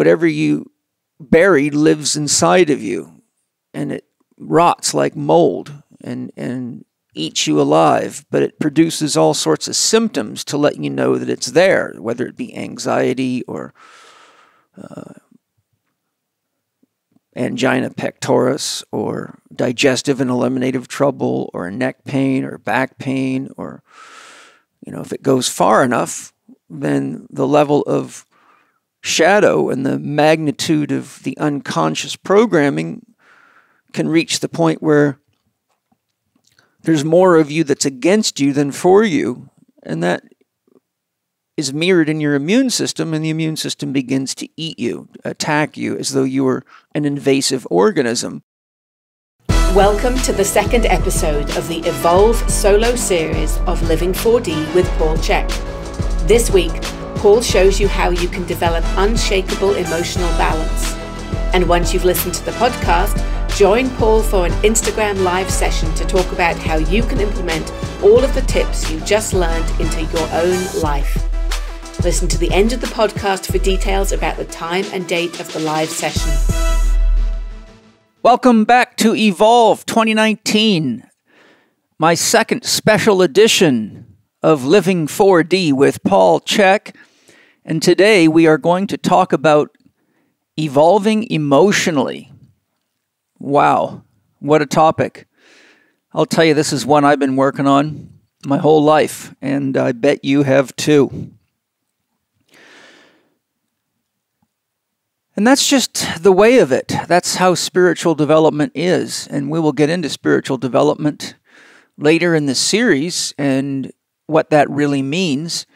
whatever you buried lives inside of you, and it rots like mold and eats you alive, but it produces all sorts of symptoms to let you know that it's there, whether it be anxiety or angina pectoris or digestive and eliminative trouble or neck pain or back pain, or, if it goes far enough, then the level of shadow and the magnitude of the unconscious programming can reach the point where there's more of you that's against you than for you, and that is mirrored in your immune system, and the immune system begins to eat you, attack you, as though you were an invasive organism. Welcome to the second episode of the Evolve solo series of Living 4D with Paul Chek. This week, Paul shows you how you can develop unshakable emotional balance. And once you've listened to the podcast, join Paul for an Instagram live session to talk about how you can implement all of the tips you just learned into your own life. Listen to the end of the podcast for details about the time and date of the live session. Welcome back to Evolve 2019, my second special edition of Living 4D with Paul Chek. And today we are going to talk about evolving emotionally. Wow, what a topic. I'll tell you, this is one I've been working on my whole life, and I bet you have too. And that's just the way of it. That's how spiritual development is. And we will get into spiritual development later in the series and what that really means.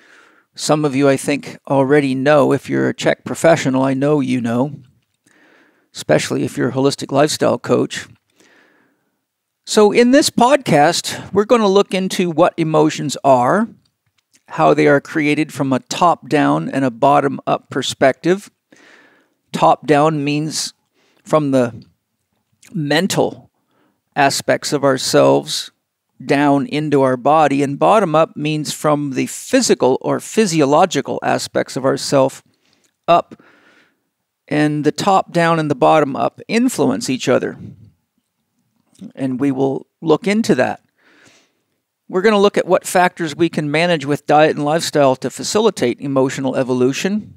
Some of you, I think, already know. If you're a Chek professional, I know you know, especially if you're a holistic lifestyle coach. So in this podcast, we're going to look into what emotions are, how they are created from a top-down and a bottom-up perspective. Top-down means from the mental aspects of ourselves down into our body, and bottom-up means from the physical or physiological aspects of ourself up. And the top-down and the bottom-up influence each other. And we will look into that. We're going to look at what factors we can manage with diet and lifestyle to facilitate emotional evolution.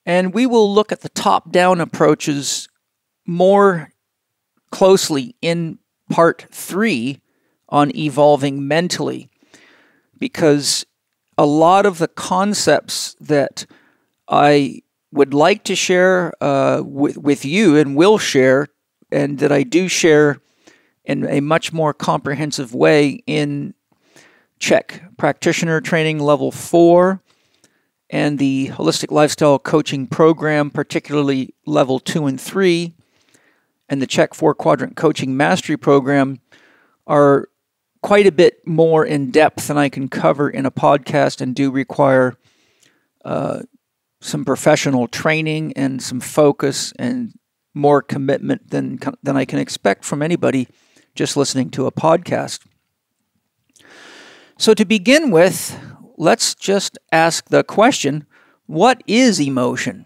And we will look at the top-down approaches more closely in part 3 on evolving mentally, because a lot of the concepts that I would like to share with you and will share, and that I do share in a much more comprehensive way in Chek Practitioner Training Level 4 and the Holistic Lifestyle Coaching Program, particularly Level 2 and 3, and the Chek 4-Quadrant Coaching Mastery Program, are quite a bit more in depth than I can cover in a podcast, and do require some professional training and some focus and more commitment than I can expect from anybody just listening to a podcast. So to begin with, let's just ask the question, what is emotion?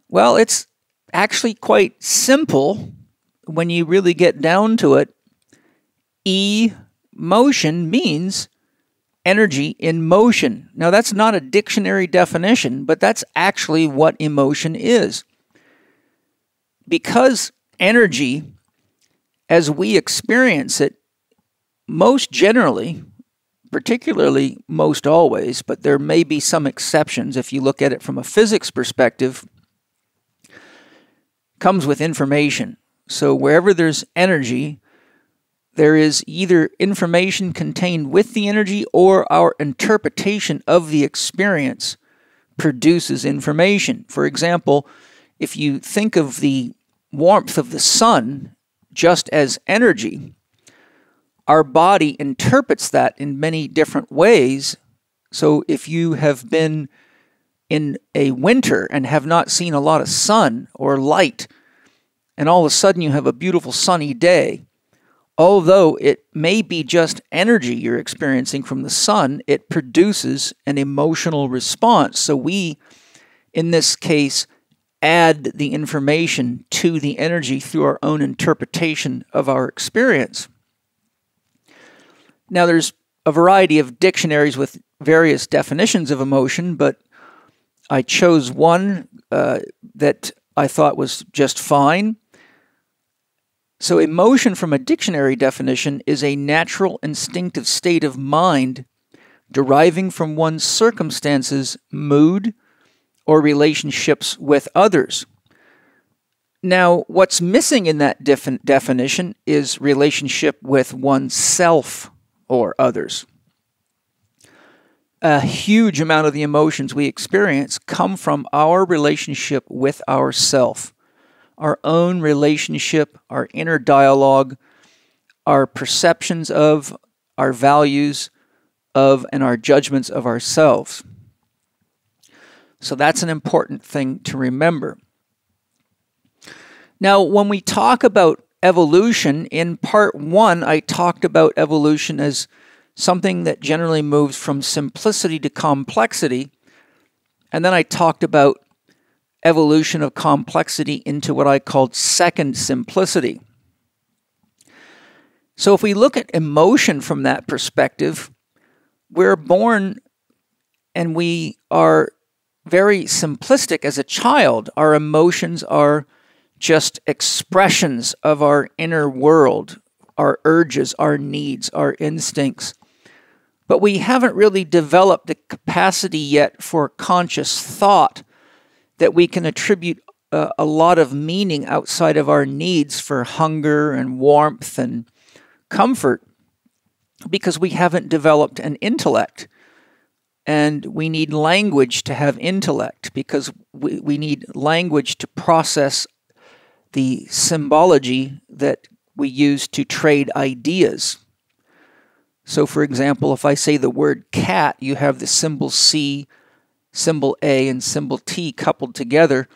Well, it's actually quite simple when you really get down to it. Emotion means energy in motion. Now, that's not a dictionary definition, but that's actually what emotion is. Because energy, as we experience it, most generally, particularly most always, but there may be some exceptions if you look at it from a physics perspective, comes with information. So wherever there's energy, there is either information contained with the energy, or our interpretation of the experience produces information. For example, if you think of the warmth of the sun just as energy, our body interprets that in many different ways. So if you have been in a winter and have not seen a lot of sun or light, and all of a sudden you have a beautiful sunny day, although it may be just energy you're experiencing from the sun, it produces an emotional response. So we in this case, add the information to the energy through our own interpretation of our experience. Now, there's a variety of dictionaries with various definitions of emotion, but I chose one that I thought was just fine. So emotion from a dictionary definition is a natural instinctive state of mind deriving from one's circumstances, mood, or relationships with others. Now, what's missing in that definition is relationship with oneself or others. A huge amount of the emotions we experience come from our relationship with ourself, our own relationship, our inner dialogue, our perceptions of, our values of, and our judgments of ourselves. So that's an important thing to remember. Now, when we talk about evolution, in part 1, I talked about evolution as something that generally moves from simplicity to complexity. And then I talked about evolution of complexity into what I called second simplicity. So if we look at emotion from that perspective, we're born and we are very simplistic as a child. Our emotions are just expressions of our inner world, our urges, our needs, our instincts. But we haven't really developed the capacity yet for conscious thought that we can attribute a lot of meaning outside of our needs for hunger and warmth and comfort, because we haven't developed an intellect. And we need language to have intellect, because we need language to process the symbology that we use to trade ideas. So, for example, if I say the word cat, you have the symbol C, symbol A, and symbol T coupled together,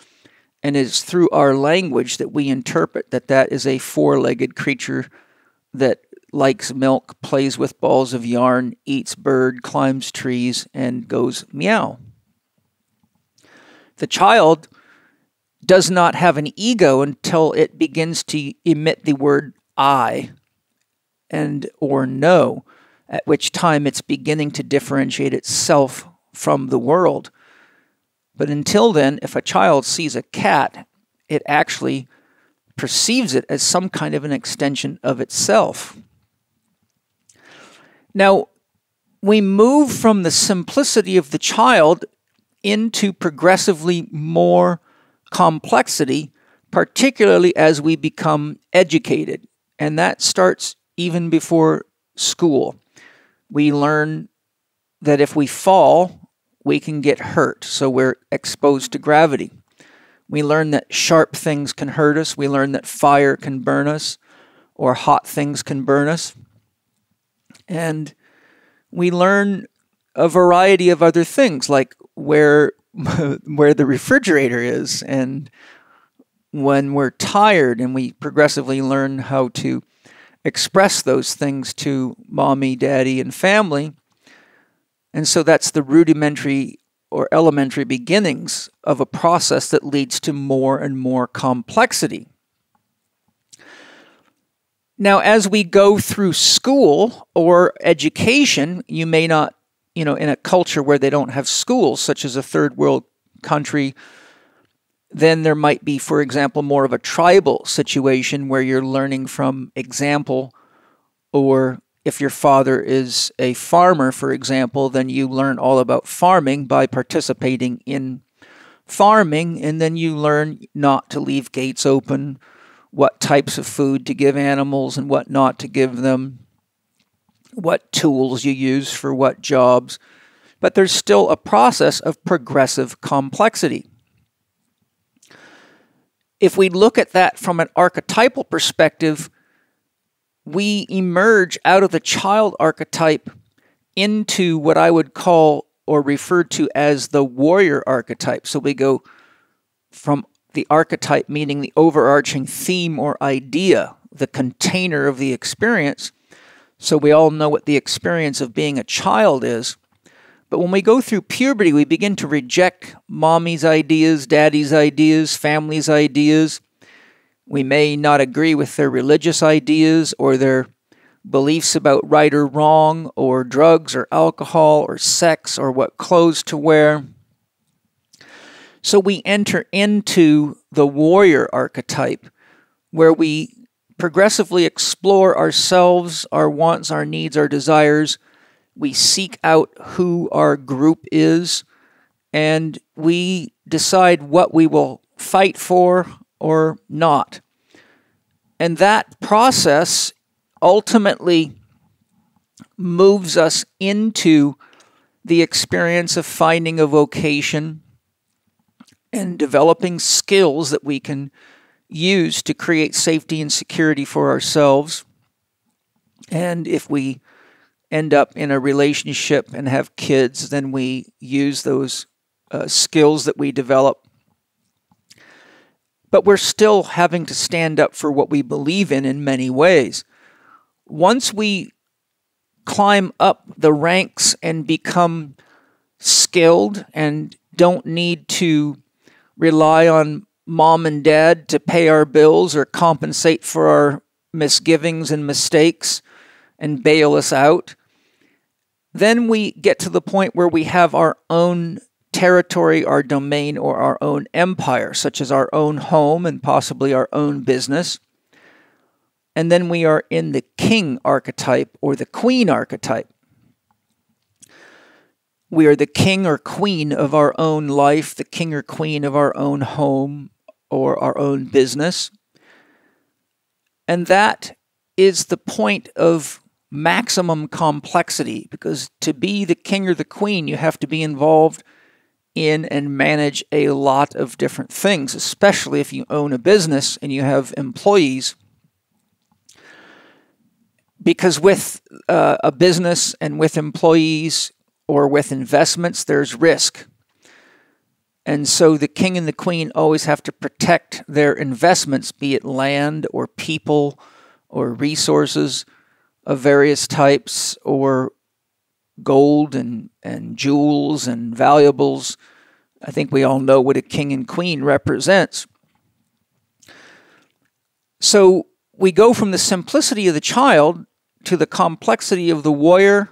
and it's through our language that we interpret that that is a four-legged creature that likes milk, plays with balls of yarn, eats bird, climbs trees, and goes meow. The child does not have an ego until it begins to emit the word I and or no, at which time it's beginning to differentiate itself from the world. But until then, if a child sees a cat, it actually perceives it as some kind of an extension of itself. Now, we move from the simplicity of the child into progressively more complexity, particularly as we become educated. And that starts even before school. We learn that if we fall, we can get hurt, so we're exposed to gravity. We learn that sharp things can hurt us. We learn that fire can burn us, or hot things can burn us. And we learn a variety of other things, like where the refrigerator is, and when we're tired, and we progressively learn how to express those things to mommy, daddy, and family. And so that's the rudimentary or elementary beginnings of a process that leads to more and more complexity. Now, as we go through school or education, you may not, in a culture where they don't have schools, such as a third world country, then there might be, for example, more of a tribal situation where you're learning from example, or if your father is a farmer, for example, then you learn all about farming by participating in farming, and then you learn not to leave gates open, what types of food to give animals and what not to give them, what tools you use for what jobs. But there's still a process of progressive complexity. If we look at that from an archetypal perspective, we emerge out of the child archetype into what I would call or refer to as the warrior archetype. So we go from the archetype, meaning the overarching theme or idea, the container of the experience. So we all know what the experience of being a child is. But when we go through puberty, we begin to reject mommy's ideas, daddy's ideas, family's ideas. We may not agree with their religious ideas or their beliefs about right or wrong, or drugs or alcohol or sex or what clothes to wear. So we enter into the warrior archetype, where we progressively explore ourselves, our wants, our needs, our desires. We seek out who our group is, and we decide what we will fight for or not. And that process ultimately moves us into the experience of finding a vocation and developing skills that we can use to create safety and security for ourselves. And if we end up in a relationship and have kids, then we use those skills that we develop. But we're still having to stand up for what we believe in many ways. Once we climb up the ranks and become skilled and don't need to rely on mom and dad to pay our bills or compensate for our misgivings and mistakes and bail us out, then we get to the point where we have our own territory, our domain, or our own empire, such as our own home and possibly our own business. And then we are in the king archetype or the queen archetype. We are the king or queen of our own life, the king or queen of our own home or our own business. And that is the point of maximum complexity, because to be the king or the queen, you have to be involved in and manage a lot of different things, especially if you own a business and you have employees. Because with a business and with employees or with investments, there's risk. And so the king and the queen always have to protect their investments, be it land or people or resources of various types, or gold and jewels and valuables. I think we all know what a king and queen represents. So we go from the simplicity of the child to the complexity of the warrior,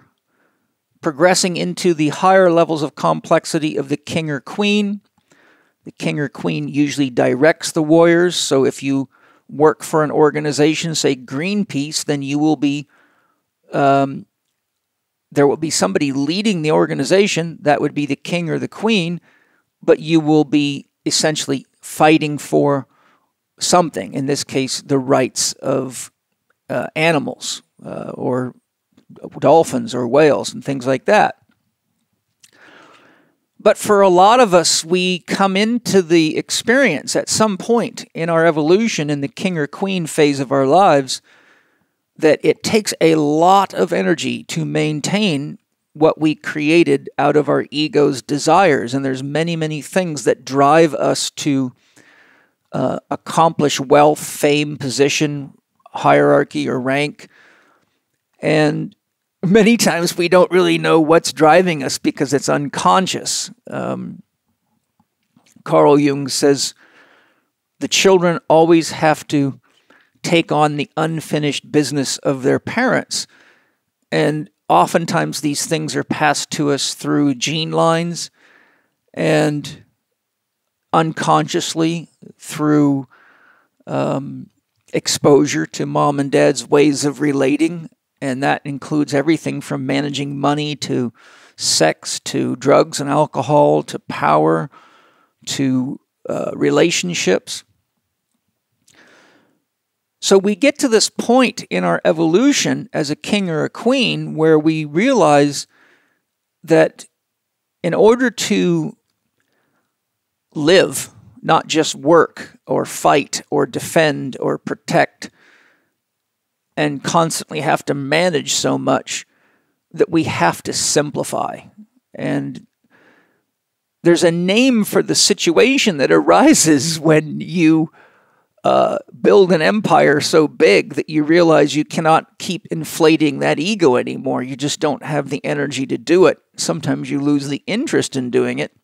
progressing into the higher levels of complexity of the king or queen. The king or queen usually directs the warriors. So if you work for an organization, say Greenpeace, then you will be there will be somebody leading the organization. That would be the king or the queen, but you will be essentially fighting for something. In this case, the rights of animals or dolphins or whales and things like that. But for a lot of us, we come into the experience at some point in our evolution in the king or queen phase of our lives that it takes a lot of energy to maintain what we created out of our ego's desires. And there's many, many things that drive us to accomplish wealth, fame, position, hierarchy, or rank. And many times we don't really know what's driving us because it's unconscious. Carl Jung says the children always have to take on the unfinished business of their parents. And oftentimes these things are passed to us through gene lines and unconsciously through exposure to mom and dad's ways of relating. And that includes everything from managing money to sex to drugs and alcohol to power to relationships. So we get to this point in our evolution as a king or a queen where we realize that in order to live, not just work or fight or defend or protect and constantly have to manage so much, that we have to simplify. And there's a name for the situation that arises when you build an empire so big that you realize you cannot keep inflating that ego anymore. You just don't have the energy to do it. Sometimes you lose the interest in doing it,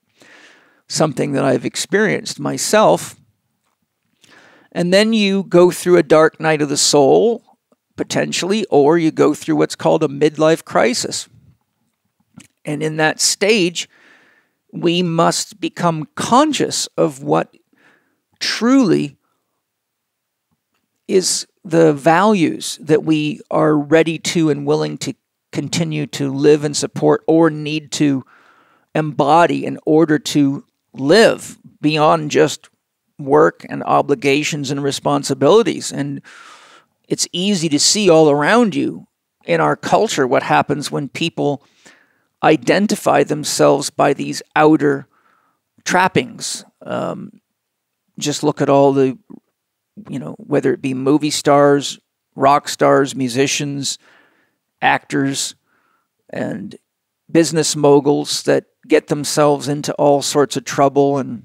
something that I've experienced myself. And then you go through a dark night of the soul, potentially, or you go through what's called a midlife crisis. And in that stage, we must become conscious of what truly is the values that we are ready to and willing to continue to live and support, or need to embody in order to live beyond just work and obligations and responsibilities. And it's easy to see all around you in our culture what happens when people identify themselves by these outer trappings. Just look at all the, whether it be movie stars, rock stars, musicians, actors, and business moguls that get themselves into all sorts of trouble and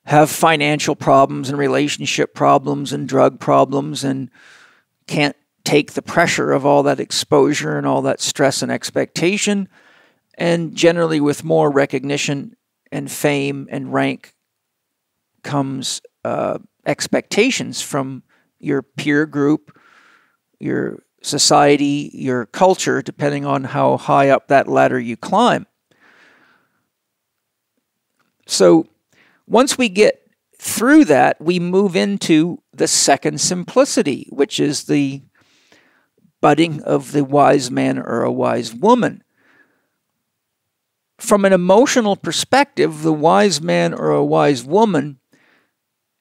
have financial problems and relationship problems and drug problems and can't take the pressure of all that exposure and all that stress and expectation. And generally with more recognition and fame and rank comes expectations from your peer group, your society, your culture, depending on how high up that ladder you climb. So once we get through that, we move into the second simplicity, which is the budding of the wise man or a wise woman. From an emotional perspective, the wise man or a wise woman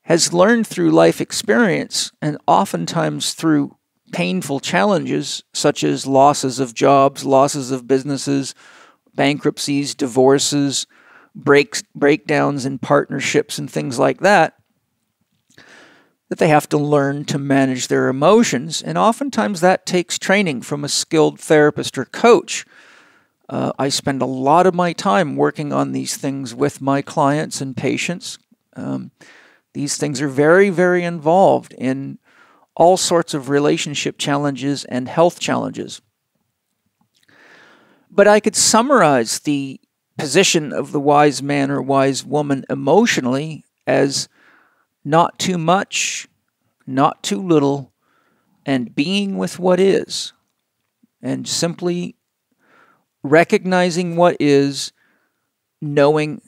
has learned through life experience, and oftentimes through painful challenges such as losses of jobs, losses of businesses, bankruptcies, divorces, breakdowns in partnerships and things like that, that they have to learn to manage their emotions. And oftentimes that takes training from a skilled therapist or coach. I spend a lot of my time working on these things with my clients and patients. These things are very, very involved in all sorts of relationship challenges and health challenges. But I could summarize the position of the wise man or wise woman emotionally as not too much, not too little, and being with what is, and simply recognizing what is, knowing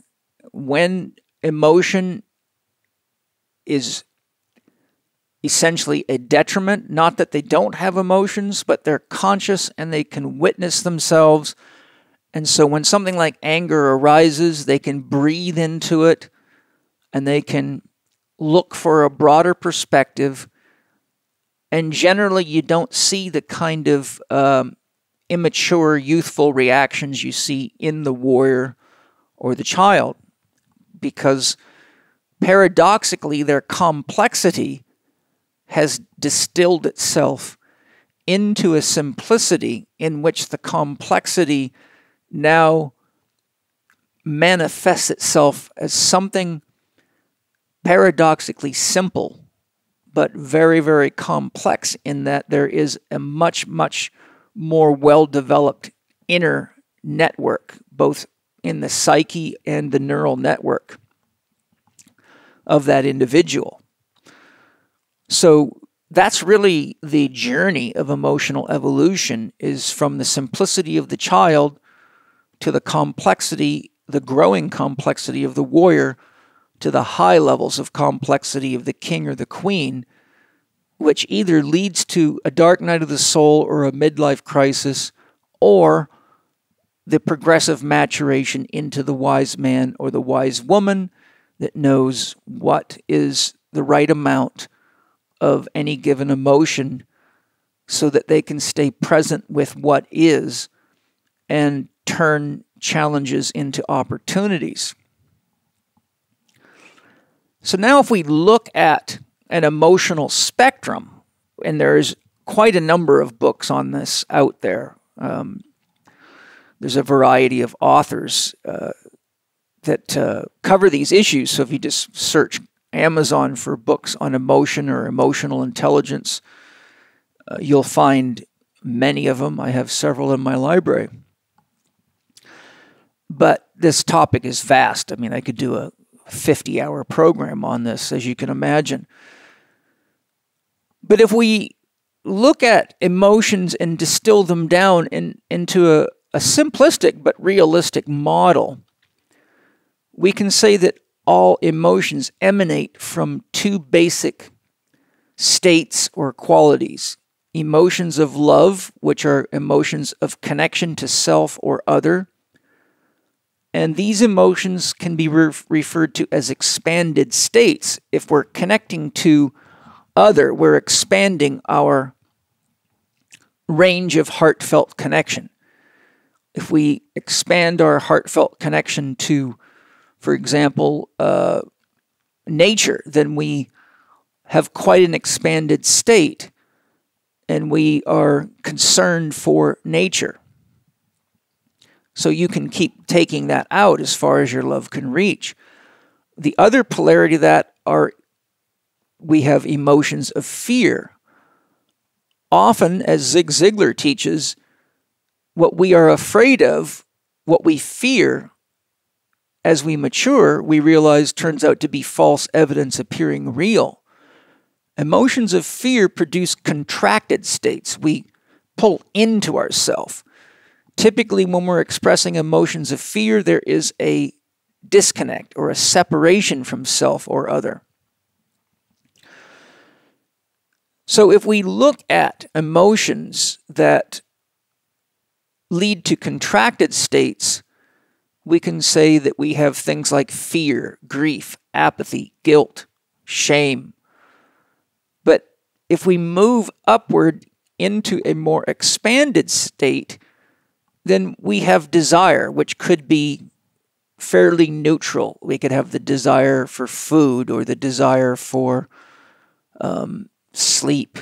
when emotion is essentially a detriment. Not that they don't have emotions, but they're conscious and they can witness themselves. And so when something like anger arises, they can breathe into it and they can look for a broader perspective. And generally, you don't see the kind of immature, youthful reactions you see in the warrior or the child, because paradoxically, their complexity has distilled itself into a simplicity in which the complexity now manifests itself as something paradoxically simple, but very, very complex, in that there is a much, much more well-developed inner network, both in the psyche and the neural network of that individual. So that's really the journey of emotional evolution, is from the simplicity of the child to the complexity, the growing complexity of the warrior, to the high levels of complexity of the king or the queen, which either leads to a dark night of the soul or a midlife crisis, or the progressive maturation into the wise man or the wise woman that knows what is the right amount of any given emotion so that they can stay present with what is and turn challenges into opportunities. So now if we look at an emotional spectrum, and there's quite a number of books on this out there. There's a variety of authors that cover these issues. So if you just search Amazon for books on emotion or emotional intelligence, you'll find many of them. I have several in my library. But this topic is vast. I mean, I could do a 50-hour program on this, as you can imagine. But if we look at emotions and distill them down into a simplistic but realistic model, we can say that all emotions emanate from two basic states or qualities. Emotions of love, which are emotions of connection to self or other. And these emotions can be referred to as expanded states. If we're connecting to other, we're expanding our range of heartfelt connection. If we expand our heartfelt connection to, for example, nature, then we have quite an expanded state, and we are concerned for nature. So you can keep taking that out as far as your love can reach. The other polarity of that are we have emotions of fear. Often, as Zig Ziglar teaches, what we are afraid of, what we fear, as we mature, we realize turns out to be false evidence appearing real. Emotions of fear produce contracted states. We pull into ourselves. Typically, when we're expressing emotions of fear, there is a disconnect or a separation from self or other. So if we look at emotions that lead to contracted states, we can say that we have things like fear, grief, apathy, guilt, shame. But if we move upward into a more expanded state, then we have desire, which could be fairly neutral. We could have the desire for food, or the desire for sleep,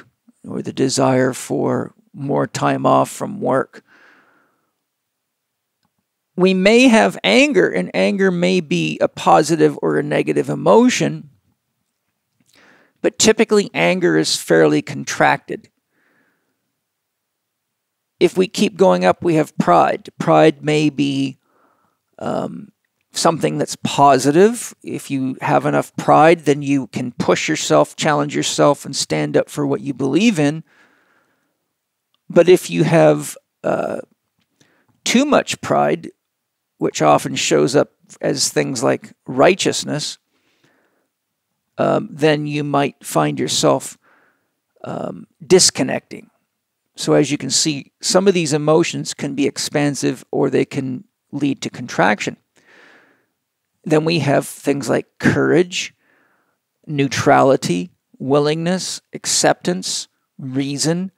or the desire for more time off from work. We may have anger, and anger may be a positive or a negative emotion, but typically anger is fairly contracted. If we keep going up, we have pride. Pride may be something that's positive. If you have enough pride, then you can push yourself, challenge yourself, and stand up for what you believe in. But if you have too much pride, which often shows up as things like righteousness, then you might find yourself disconnecting. So as you can see, some of these emotions can be expansive, or they can lead to contraction. Then we have things like courage, neutrality, willingness, acceptance, reason,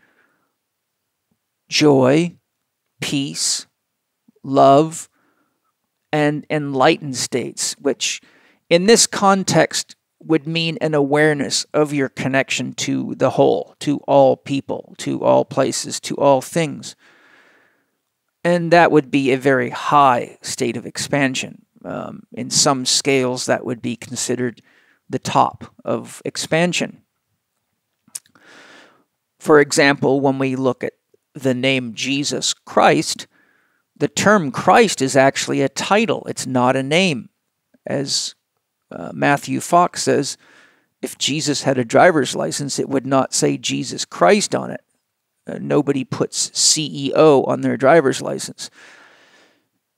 joy, peace, love, and enlightened states, which in this context would mean an awareness of your connection to the whole, to all people, to all places, to all things. And that would be a very high state of expansion. In some scales, that would be considered the top of expansion. For example, when we look at the name Jesus Christ, the term Christ is actually a title. It's not a name. As Matthew Fox says, if Jesus had a driver's license, it would not say Jesus Christ on it. Nobody puts CEO on their driver's license.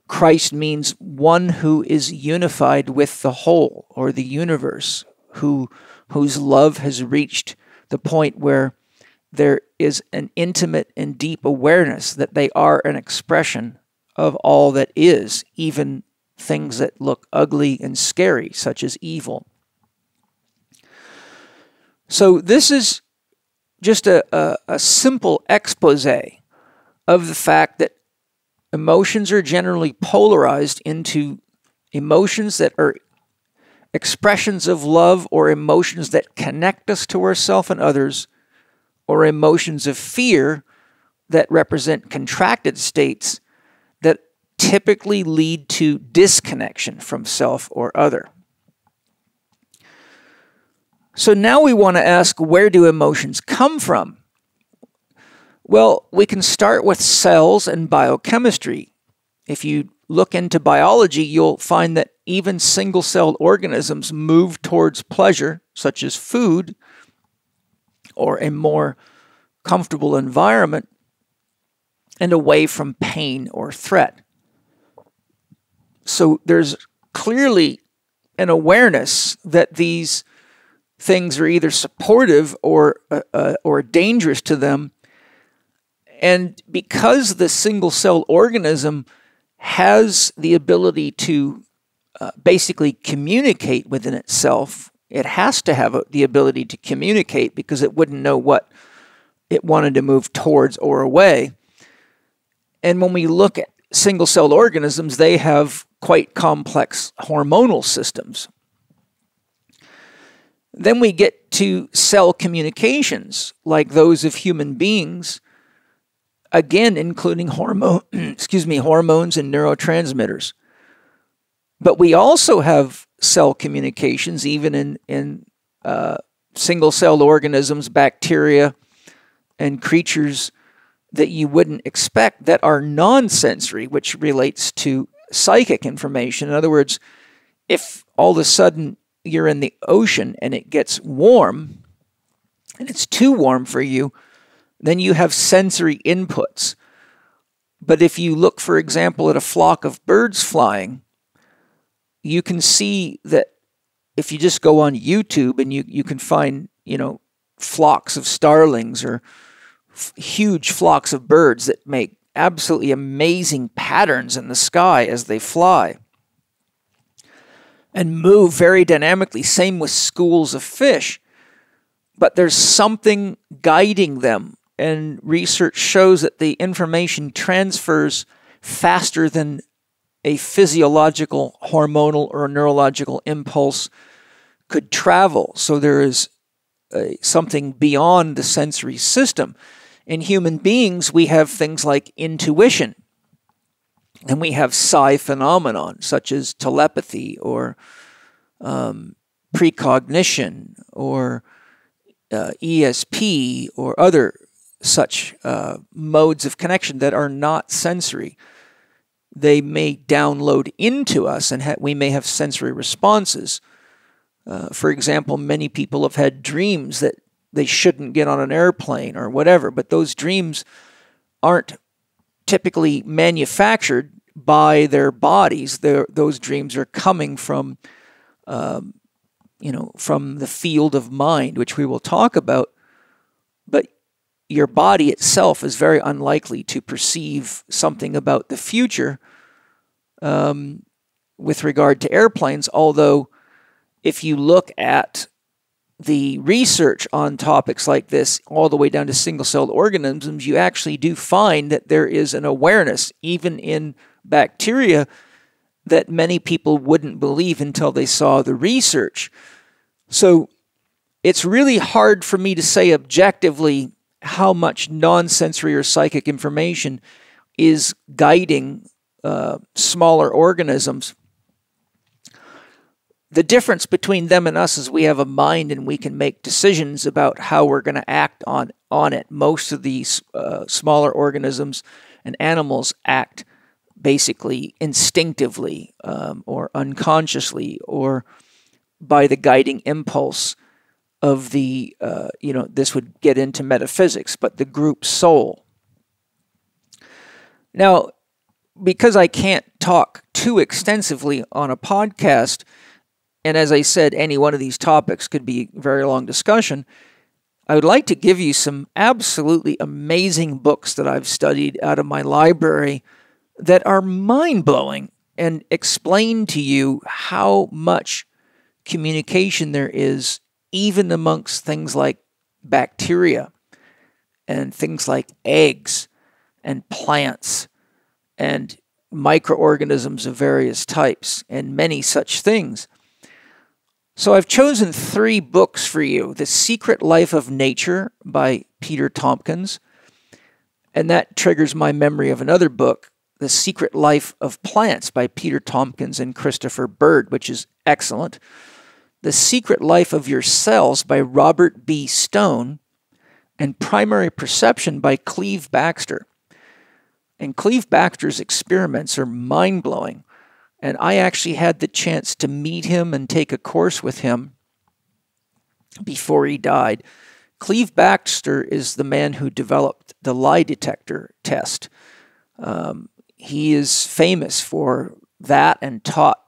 Christ means one who is unified with the whole, or the universe, whose love has reached the point where there is an intimate and deep awareness that they are an expression of all that is, even things that look ugly and scary, such as evil. So this is just a simple expose of the fact that emotions are generally polarized into emotions that are expressions of love, or emotions that connect us to ourselves and others, or emotions of fear that represent contracted states that typically lead to disconnection from self or other. So now we want to ask, where do emotions come from? Well, we can start with cells and biochemistry. If you look into biology, you'll find that even single-celled organisms move towards pleasure, such as food, or a more comfortable environment, and away from pain or threat. So there's clearly an awareness that these things are either supportive or dangerous to them. And because the single-celled organism has the ability to basically communicate within itself, it has to have the ability to communicate because it wouldn't know what it wanted to move towards or away. And when we look at single-celled organisms, they have quite complex hormonal systems. Then we get to cell communications, like those of human beings, again, including hormones and neurotransmitters. But we also have cell communications, even in single-celled organisms, bacteria, and creatures that you wouldn't expect that are non-sensory, which relates to psychic information. In other words, if all of a sudden you're in the ocean and it gets warm, and it's too warm for you, then you have sensory inputs. But if you look, for example, at a flock of birds flying, you can see that if you just go on YouTube and you can find, flocks of starlings or huge flocks of birds that make absolutely amazing patterns in the sky as they fly and move very dynamically. Same with schools of fish. But there's something guiding them, and research shows that the information transfers faster than a physiological, hormonal, or neurological impulse could travel. So there is something beyond the sensory system. In human beings, we have things like intuition, and we have psi phenomenon, such as telepathy or precognition or ESP or other such modes of connection that are not sensory. They may download into us, and we may have sensory responses. For example, many people have had dreams that they shouldn't get on an airplane or whatever, but those dreams aren't typically manufactured by their bodies. Those dreams are coming from, from the field of mind, which we will talk about. But your body itself is very unlikely to perceive something about the future with regard to airplanes, although if you look at the research on topics like this, all the way down to single-celled organisms, you actually do find that there is an awareness, even in bacteria, that many people wouldn't believe until they saw the research. So it's really hard for me to say objectively how much non-sensory or psychic information is guiding smaller organisms. The difference between them and us is we have a mind and we can make decisions about how we're going to act on it. Most of these smaller organisms and animals act basically instinctively or unconsciously or by the guiding impulse of the, this would get into metaphysics, but the group soul. Now, because I can't talk too extensively on a podcast, and as I said, any one of these topics could be a very long discussion, I would like to give you some absolutely amazing books that I've studied out of my library that are mind-blowing and explain to you how much communication there is even amongst things like bacteria and things like eggs and plants and microorganisms of various types and many such things. So I've chosen 3 books for you. The Secret Life of Nature by Peter Tompkins, and that triggers my memory of another book, The Secret Life of Plants by Peter Tompkins and Christopher Bird, which is excellent. The Secret Life of Your Cells by Robert B. Stone, and primary perception by Cleve Backster. And Cleve Backster's experiments are mind-blowing. And I actually had the chance to meet him and take a course with him before he died. Cleve Backster is the man who developed the lie detector test. He is famous for that and taught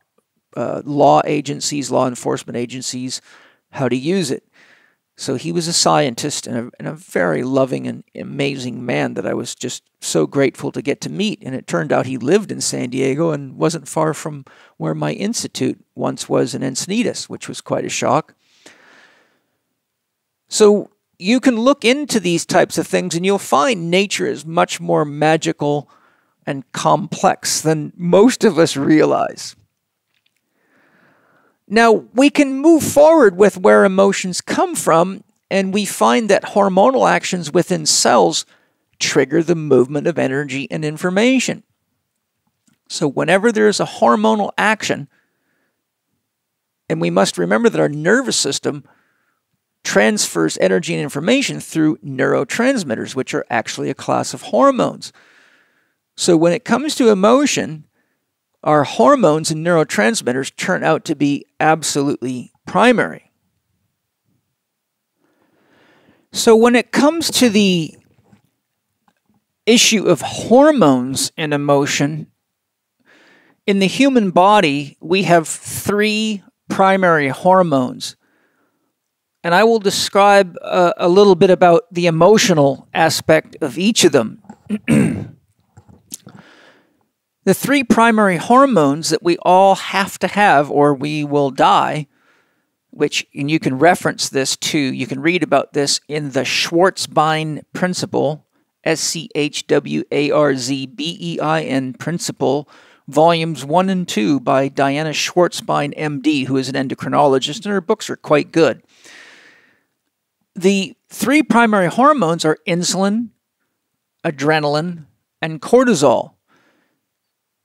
law enforcement agencies, how to use it. So he was a scientist and a very loving and amazing man that I was just so grateful to get to meet. And it turned out he lived in San Diego and wasn't far from where my institute once was in Encinitas, which was quite a shock. So you can look into these types of things and you'll find nature is much more magical and complex than most of us realize. Now, we can move forward with where emotions come from, and we find that hormonal actions within cells trigger the movement of energy and information. So whenever there is a hormonal action, and we must remember that our nervous system transfers energy and information through neurotransmitters, which are actually a class of hormones. So when it comes to emotion, our hormones and neurotransmitters turn out to be absolutely primary. So when it comes to the issue of hormones and emotion, in the human body, we have 3 primary hormones. And I will describe a little bit about the emotional aspect of each of them. The 3 primary hormones that we all have to have or we will die, and you can reference this too, you can read about this in the Schwarzbein Principle, Schwarzbein Principle, volumes 1 and 2 by Diana Schwarzbein, MD, who is an endocrinologist, and her books are quite good. The 3 primary hormones are insulin, adrenaline, and cortisol.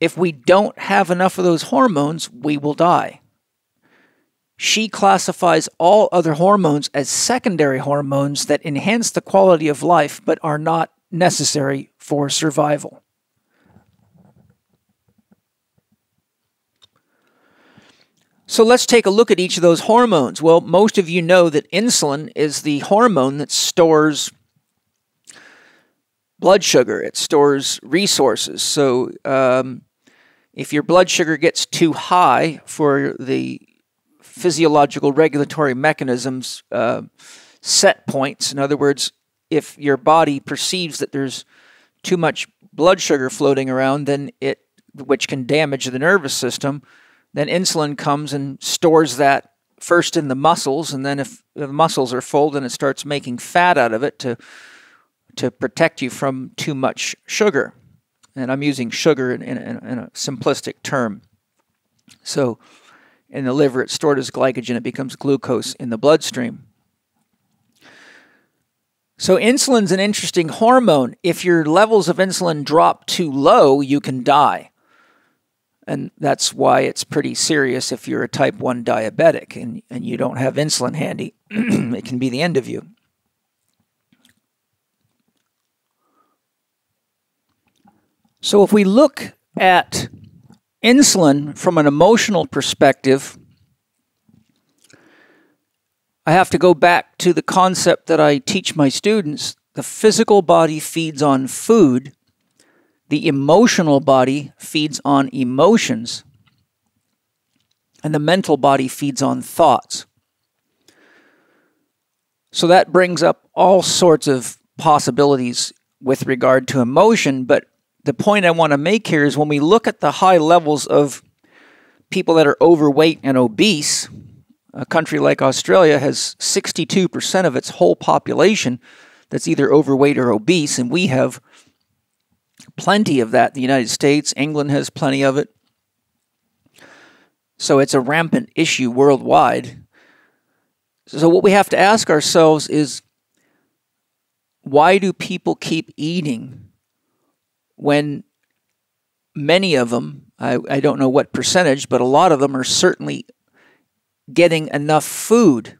If we don't have enough of those hormones, we will die. She classifies all other hormones as secondary hormones that enhance the quality of life but are not necessary for survival. So let's take a look at each of those hormones. Well, most of you know that insulin is the hormone that stores blood sugar. It stores resources. So if your blood sugar gets too high for the physiological regulatory mechanisms set points, in other words, if your body perceives that there's too much blood sugar floating around, then which can damage the nervous system, then insulin comes and stores that first in the muscles, and then if the muscles are full, then it starts making fat out of it to protect you from too much sugar. And I'm using sugar in a simplistic term. So in the liver, it's stored as glycogen. It becomes glucose in the bloodstream. So insulin's an interesting hormone. If your levels of insulin drop too low, you can die. And that's why it's pretty serious if you're a type 1 diabetic and you don't have insulin handy. It can be the end of you. So if we look at insulin from an emotional perspective, I have to go back to the concept that I teach my students. The physical body feeds on food. The emotional body feeds on emotions. And the mental body feeds on thoughts. So that brings up all sorts of possibilities with regard to emotion, but the point I want to make here is when we look at the high levels of people that are overweight and obese, a country like Australia has 62% of its whole population that's either overweight or obese, and we have plenty of that in the United States. England has plenty of it. So it's a rampant issue worldwide. So what we have to ask ourselves is, why do people keep eating when many of them, I don't know what percentage, but a lot of them are certainly getting enough food?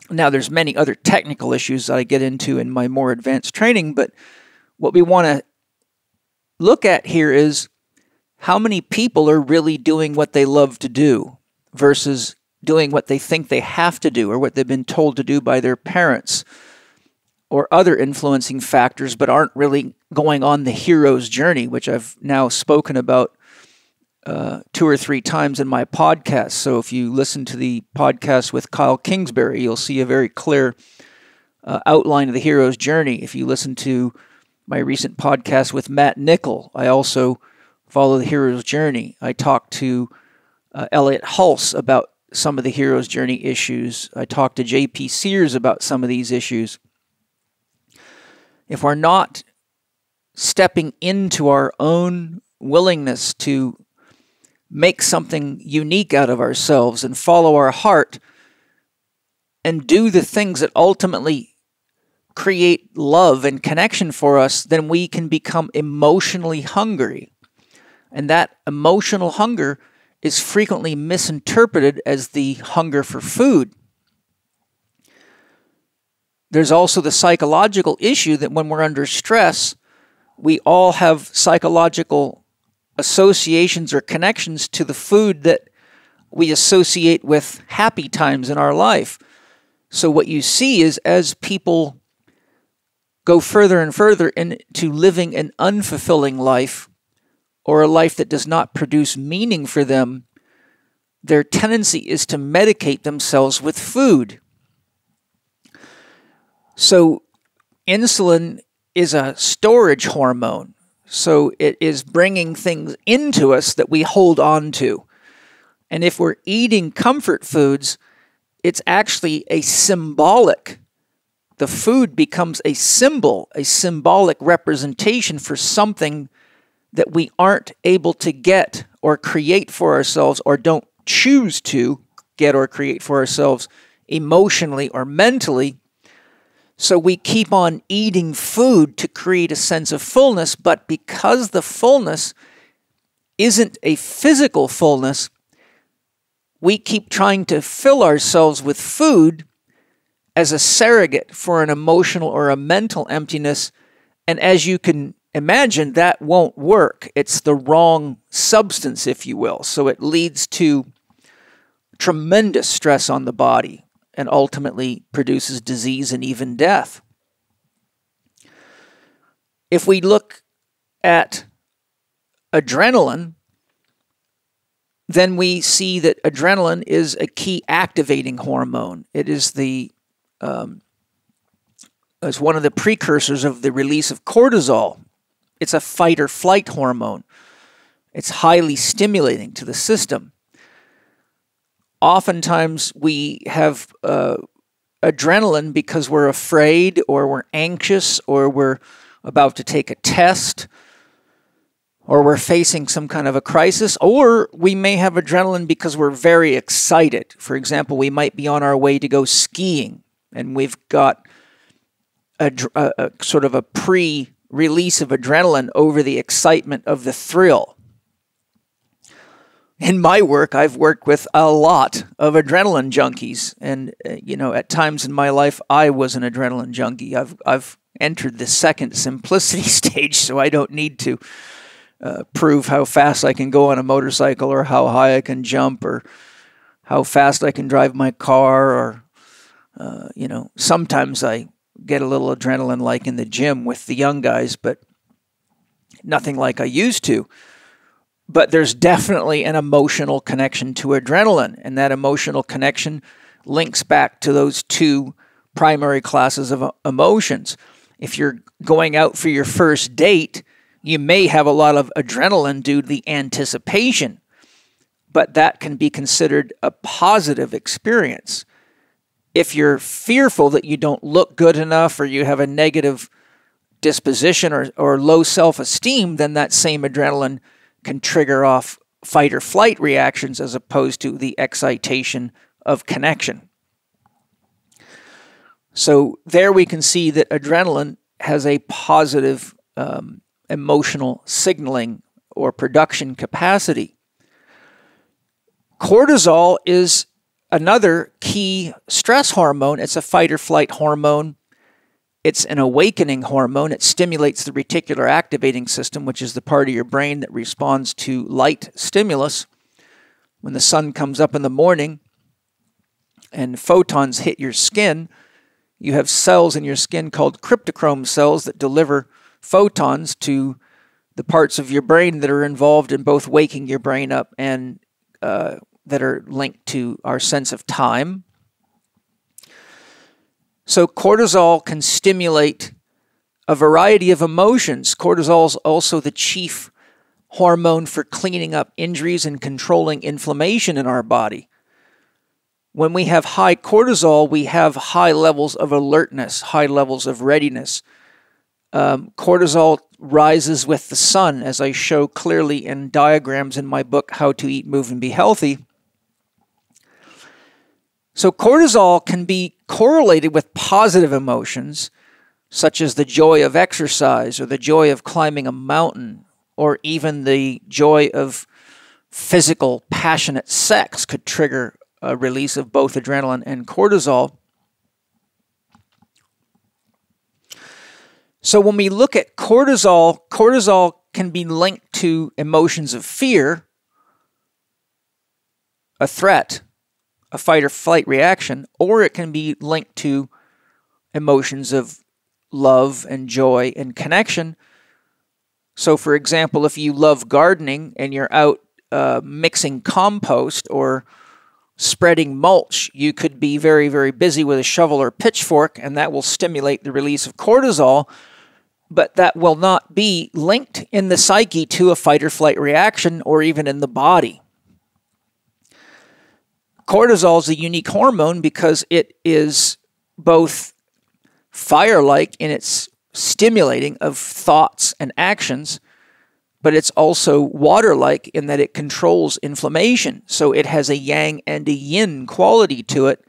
Now, there's many other technical issues that I get into in my more advanced training, but what we want to look at here is how many people are really doing what they love to do versus doing what they think they have to do or what they've been told to do by their parents or other influencing factors, but aren't really going on the hero's journey, which I've now spoken about 2 or 3 times in my podcast. So if you listen to the podcast with Kyle Kingsbury, you'll see a very clear outline of the hero's journey. If you listen to my recent podcast with Matt Nickel, I also follow the hero's journey. I talked to Elliot Hulse about some of the hero's journey issues. I talked to J.P. Sears about some of these issues. If we're not stepping into our own willingness to make something unique out of ourselves and follow our heart and do the things that ultimately create love and connection for us, then we can become emotionally hungry. And that emotional hunger is frequently misinterpreted as the hunger for food. There's also the psychological issue that when we're under stress, we all have psychological associations or connections to the food that we associate with happy times in our life. So what you see is as people go further and further into living an unfulfilling life or a life that does not produce meaning for them, their tendency is to medicate themselves with food. So insulin is a storage hormone. So it is bringing things into us that we hold on to. And if we're eating comfort foods, it's actually a symbolic. The food becomes a symbol, a symbolic representation for something that we aren't able to get or create for ourselves or don't choose to get or create for ourselves emotionally or mentally. So we keep on eating food to create a sense of fullness, but because the fullness isn't a physical fullness, we keep trying to fill ourselves with food as a surrogate for an emotional or a mental emptiness. And as you can imagine, that won't work. It's the wrong substance, if you will. So it leads to tremendous stress on the body and ultimately produces disease and even death. If we look at adrenaline, then we see that adrenaline is a key activating hormone. It is is one of the precursors of the release of cortisol. It's a fight or flight hormone. It's highly stimulating to the system. Oftentimes we have adrenaline because we're afraid or we're anxious or we're about to take a test or we're facing some kind of a crisis, or we may have adrenaline because we're very excited. For example, we might be on our way to go skiing and we've got a sort of a pre-release of adrenaline over the excitement of the thrill. In my work, I've worked with a lot of adrenaline junkies, and at times in my life, I was an adrenaline junkie. I've entered the second simplicity stage, so I don't need to prove how fast I can go on a motorcycle, or how high I can jump, or how fast I can drive my car, or sometimes I get a little adrenaline, like in the gym with the young guys, but nothing like I used to. But there's definitely an emotional connection to adrenaline, and that emotional connection links back to those 2 primary classes of emotions. If you're going out for your first date, you may have a lot of adrenaline due to the anticipation, but that can be considered a positive experience. If you're fearful that you don't look good enough or you have a negative disposition or low self-esteem, then that same adrenaline can trigger off fight or flight reactions as opposed to the excitation of connection. So there we can see that adrenaline has a positive emotional signaling or production capacity. Cortisol is another key stress hormone. It's a fight or flight hormone. It's an awakening hormone. It stimulates the reticular activating system, which is the part of your brain that responds to light stimulus. When the sun comes up in the morning and photons hit your skin, you have cells in your skin called cryptochrome cells that deliver photons to the parts of your brain that are involved in both waking your brain up and that are linked to our sense of time. So cortisol can stimulate a variety of emotions. Cortisol is also the chief hormone for cleaning up injuries and controlling inflammation in our body. When we have high cortisol, we have high levels of alertness, high levels of readiness. Cortisol rises with the sun, as I show clearly in diagrams in my book, How to Eat, Move, and Be Healthy. So cortisol can be correlated with positive emotions, such as the joy of exercise or the joy of climbing a mountain, or even the joy of physical, passionate sex could trigger a release of both adrenaline and cortisol. So when we look at cortisol, cortisol can be linked to emotions of fear, a threat, a fight or flight reaction, or it can be linked to emotions of love and joy and connection. So for example, if you love gardening and you're out mixing compost or spreading mulch, you could be very, very busy with a shovel or pitchfork, and that will stimulate the release of cortisol, but that will not be linked in the psyche to a fight or flight reaction or even in the body. Cortisol is a unique hormone because it is both fire-like in its stimulating of thoughts and actions, but it's also water-like in that it controls inflammation. So it has a yang and a yin quality to it,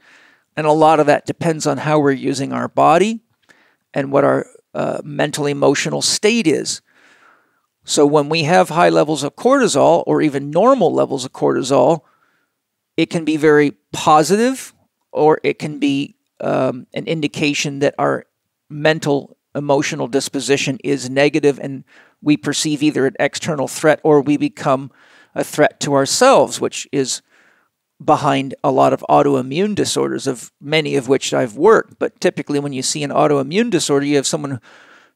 and a lot of that depends on how we're using our body and what our mental emotional state is. So when we have high levels of cortisol or even normal levels of cortisol, it can be very positive, or it can be an indication that our mental emotional disposition is negative and we perceive either an external threat or we become a threat to ourselves, which is behind a lot of autoimmune disorders, of many of which I've worked. But typically when you see an autoimmune disorder, you have someone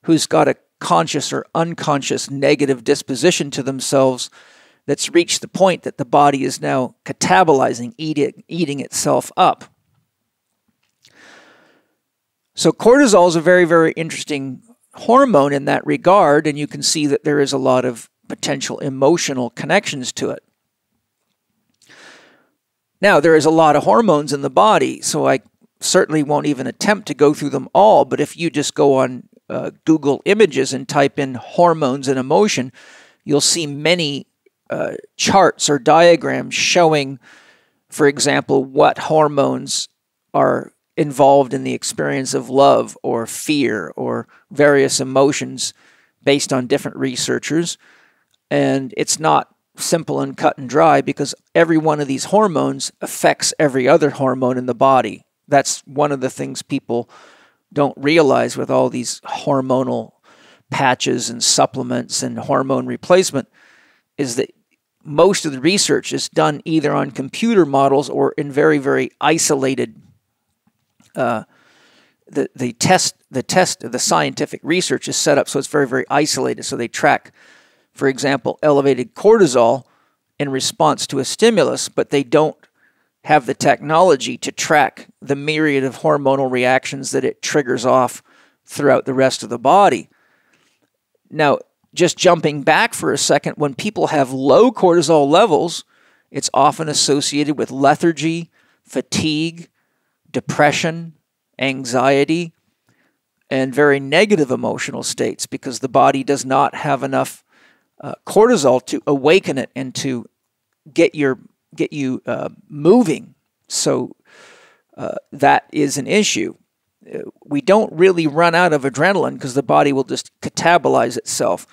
who's got a conscious or unconscious negative disposition to themselves that's reached the point that the body is now catabolizing, eating itself up. So cortisol is a very, very interesting hormone in that regard, and you can see that there is a lot of potential emotional connections to it. Now, there is a lot of hormones in the body, so I certainly won't even attempt to go through them all, but if you just go on Google Images and type in hormones and emotion, you'll see many charts or diagrams showing, for example, what hormones are involved in the experience of love or fear or various emotions based on different researchers. And it's not simple and cut and dry because every one of these hormones affects every other hormone in the body. That's one of the things people don't realize with all these hormonal patches and supplements and hormone replacement, is that most of the research is done either on computer models or in very, very isolated. The scientific research is set up so it's very, very isolated. So they track, for example, elevated cortisol in response to a stimulus, but they don't have the technology to track the myriad of hormonal reactions that it triggers off throughout the rest of the body. Now, just jumping back for a second, when people have low cortisol levels, it's often associated with lethargy, fatigue, depression, anxiety, and very negative emotional states because the body does not have enough cortisol to awaken it and to get you moving. So that is an issue. We don't really run out of adrenaline because the body will just catabolize itself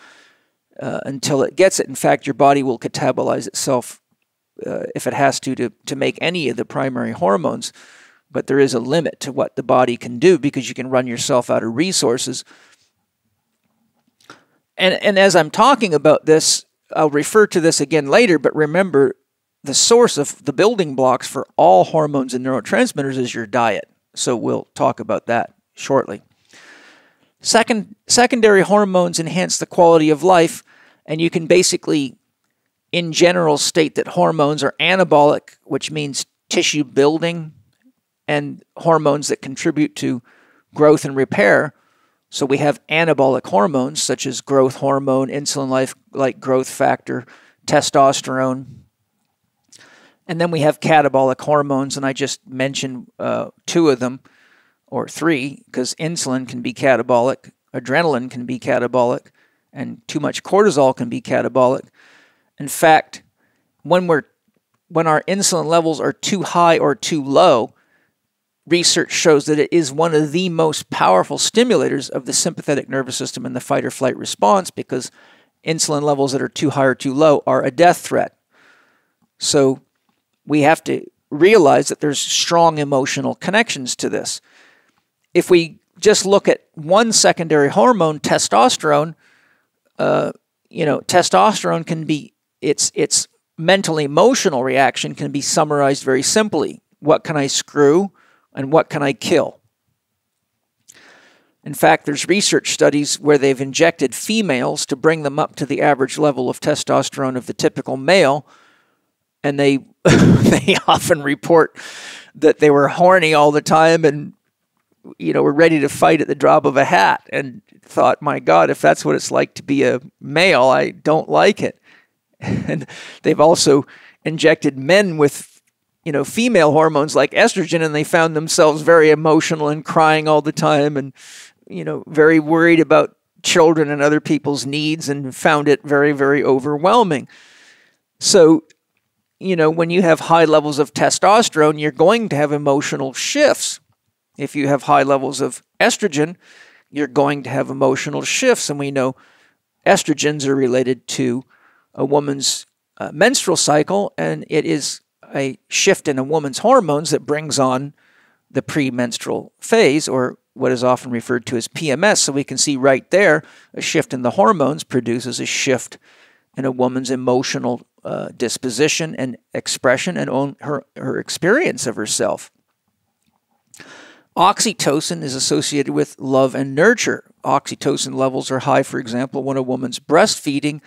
until it gets it. In fact, your body will catabolize itself if it has to make any of the primary hormones. But there is a limit to what the body can do because you can run yourself out of resources. And as I'm talking about this, I'll refer to this again later, but remember, the source of the building blocks for all hormones and neurotransmitters is your diet. So we'll talk about that shortly. Secondary hormones enhance the quality of life, and you can basically, in general, state that hormones are anabolic, which means tissue building, and hormones that contribute to growth and repair. So we have anabolic hormones such as growth hormone, insulin-like growth factor, testosterone. And then we have catabolic hormones, and I just mentioned 2 of them, or 3, because insulin can be catabolic, adrenaline can be catabolic, and too much cortisol can be catabolic. In fact, when our insulin levels are too high or too low, research shows that it is one of the most powerful stimulators of the sympathetic nervous system in the fight or flight response, because insulin levels that are too high or too low are a death threat. So we have to realize that there's strong emotional connections to this. If we just look at one secondary hormone, testosterone, testosterone can be, its mental emotional reaction can be summarized very simply. What can I screw? And what can I kill? In fact, there's research studies where they've injected females to bring them up to the average level of testosterone of the typical male, and they they often report that they were horny all the time and were ready to fight at the drop of a hat, and thought, my God, if that's what it's like to be a male, I don't like it. And they've also injected men with female hormones like estrogen, and they found themselves very emotional and crying all the time and, very worried about children and other people's needs, and found it very, very overwhelming. So, when you have high levels of testosterone, you're going to have emotional shifts. If you have high levels of estrogen, you're going to have emotional shifts. And we know estrogens are related to a woman's menstrual cycle, and it is a shift in a woman's hormones that brings on the premenstrual phase, or what is often referred to as PMS. So we can see right there, a shift in the hormones produces a shift in a woman's emotional disposition and expression and her experience of herself. Oxytocin is associated with love and nurture. Oxytocin levels are high, for example, when a woman's breastfeeding,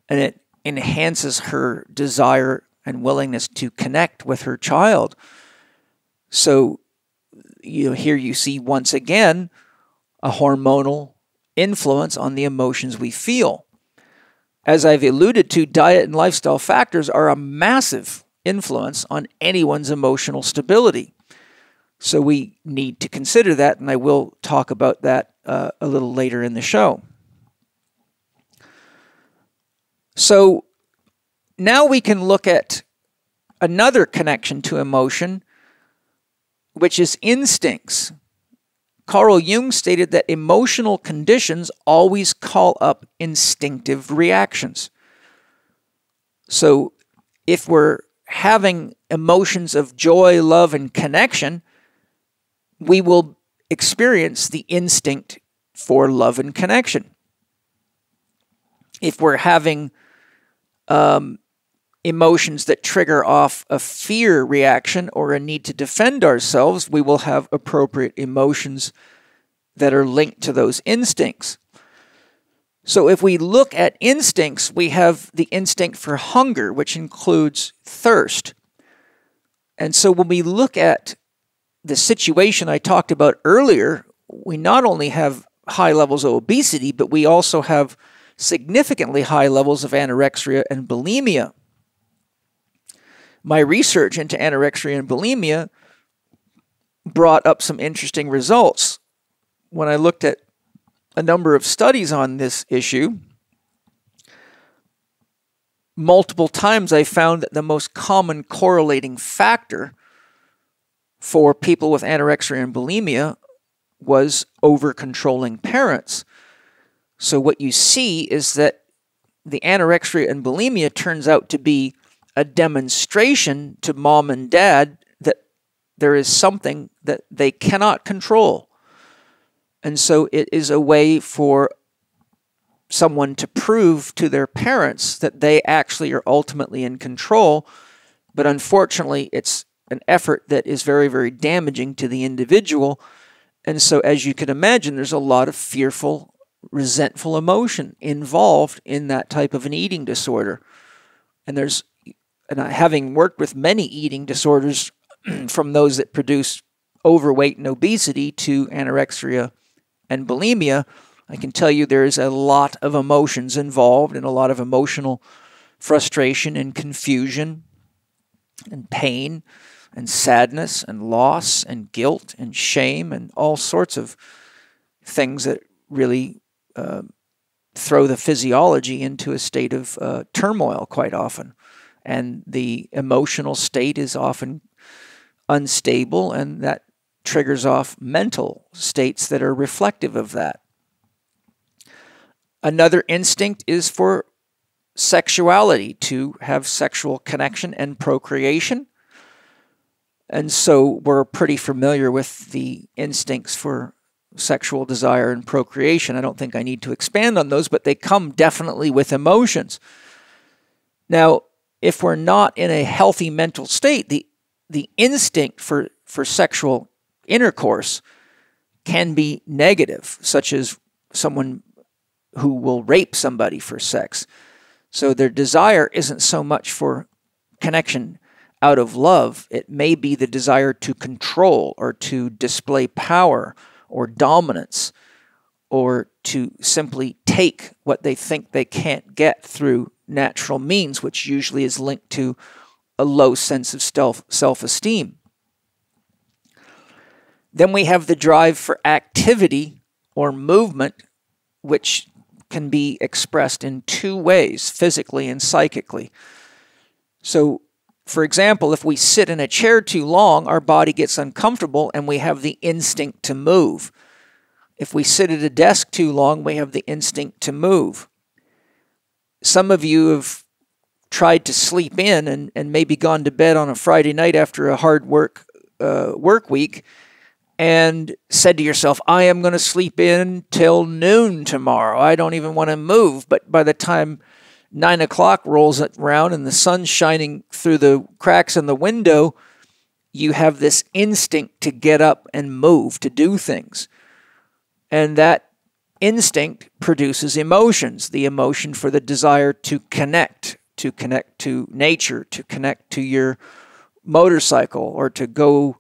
and it enhances her desire and willingness to connect with her child. So here you see once again a hormonal influence on the emotions we feel. As I've alluded to, diet and lifestyle factors are a massive influence on anyone's emotional stability. So we need to consider that, and I will talk about that a little later in the show. So now we can look at another connection to emotion, which is instincts. Carl Jung stated that emotional conditions always call up instinctive reactions. So if we're having emotions of joy, love, and connection, we will experience the instinct for love and connection. If we're having emotions that trigger off a fear reaction or a need to defend ourselves, we will have appropriate emotions that are linked to those instincts. So if we look at instincts, we have the instinct for hunger, which includes thirst. And so when we look at the situation I talked about earlier, we not only have high levels of obesity, but we also have significantly high levels of anorexia and bulimia. My research into anorexia and bulimia brought up some interesting results. When I looked at a number of studies on this issue, multiple times I found that the most common correlating factor for people with anorexia and bulimia was over-controlling parents. So what you see is that the anorexia and bulimia turns out to be a demonstration to mom and dad that there is something that they cannot control. And so it is a way for someone to prove to their parents that they actually are ultimately in control. But unfortunately, it's an effort that is very, very damaging to the individual. And so, as you can imagine, there's a lot of fearful, resentful emotion involved in that type of an eating disorder. And having worked with many eating disorders, from those that produce overweight and obesity to anorexia and bulimia, I can tell you there is a lot of emotions involved and a lot of emotional frustration and confusion and pain and sadness and loss and guilt and shame and all sorts of things that really throw the physiology into a state of turmoil quite often. And the emotional state is often unstable, and that triggers off mental states that are reflective of that. Another instinct is for sexuality, to have sexual connection and procreation. And so we're pretty familiar with the instincts for sexual desire and procreation. I don't think I need to expand on those, but they come definitely with emotions. Now, if we're not in a healthy mental state, the instinct for sexual intercourse can be negative, such as someone who will rape somebody for sex. So their desire isn't so much for connection out of love. It may be the desire to control or to display power or dominance, or to simply take what they think they can't get through natural means, which usually is linked to a low sense of self-esteem. Then we have the drive for activity or movement, which can be expressed in two ways, physically and psychically. So, for example, if we sit in a chair too long, our body gets uncomfortable and we have the instinct to move. If we sit at a desk too long, we have the instinct to move. Some of you have tried to sleep in and maybe gone to bed on a Friday night after a hard work week and said to yourself, I am going to sleep in till noon tomorrow. I don't even want to move. But by the time 9 o'clock rolls around and the sun's shining through the cracks in the window, you have this instinct to get up and move, to do things. And that instinct produces emotions, the emotion for the desire to connect to nature, to connect to your motorcycle, or to go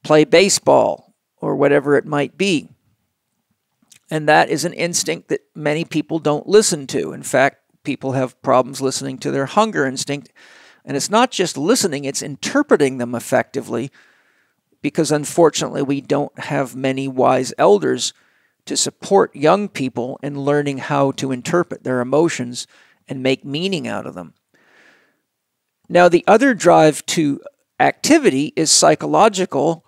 play baseball, or whatever it might be. And that is an instinct that many people don't listen to. In fact, people have problems listening to their hunger instinct. And it's not just listening, it's interpreting them effectively, because unfortunately we don't have many wise elders to support young people in learning how to interpret their emotions and make meaning out of them. Now, the other drive to activity is psychological,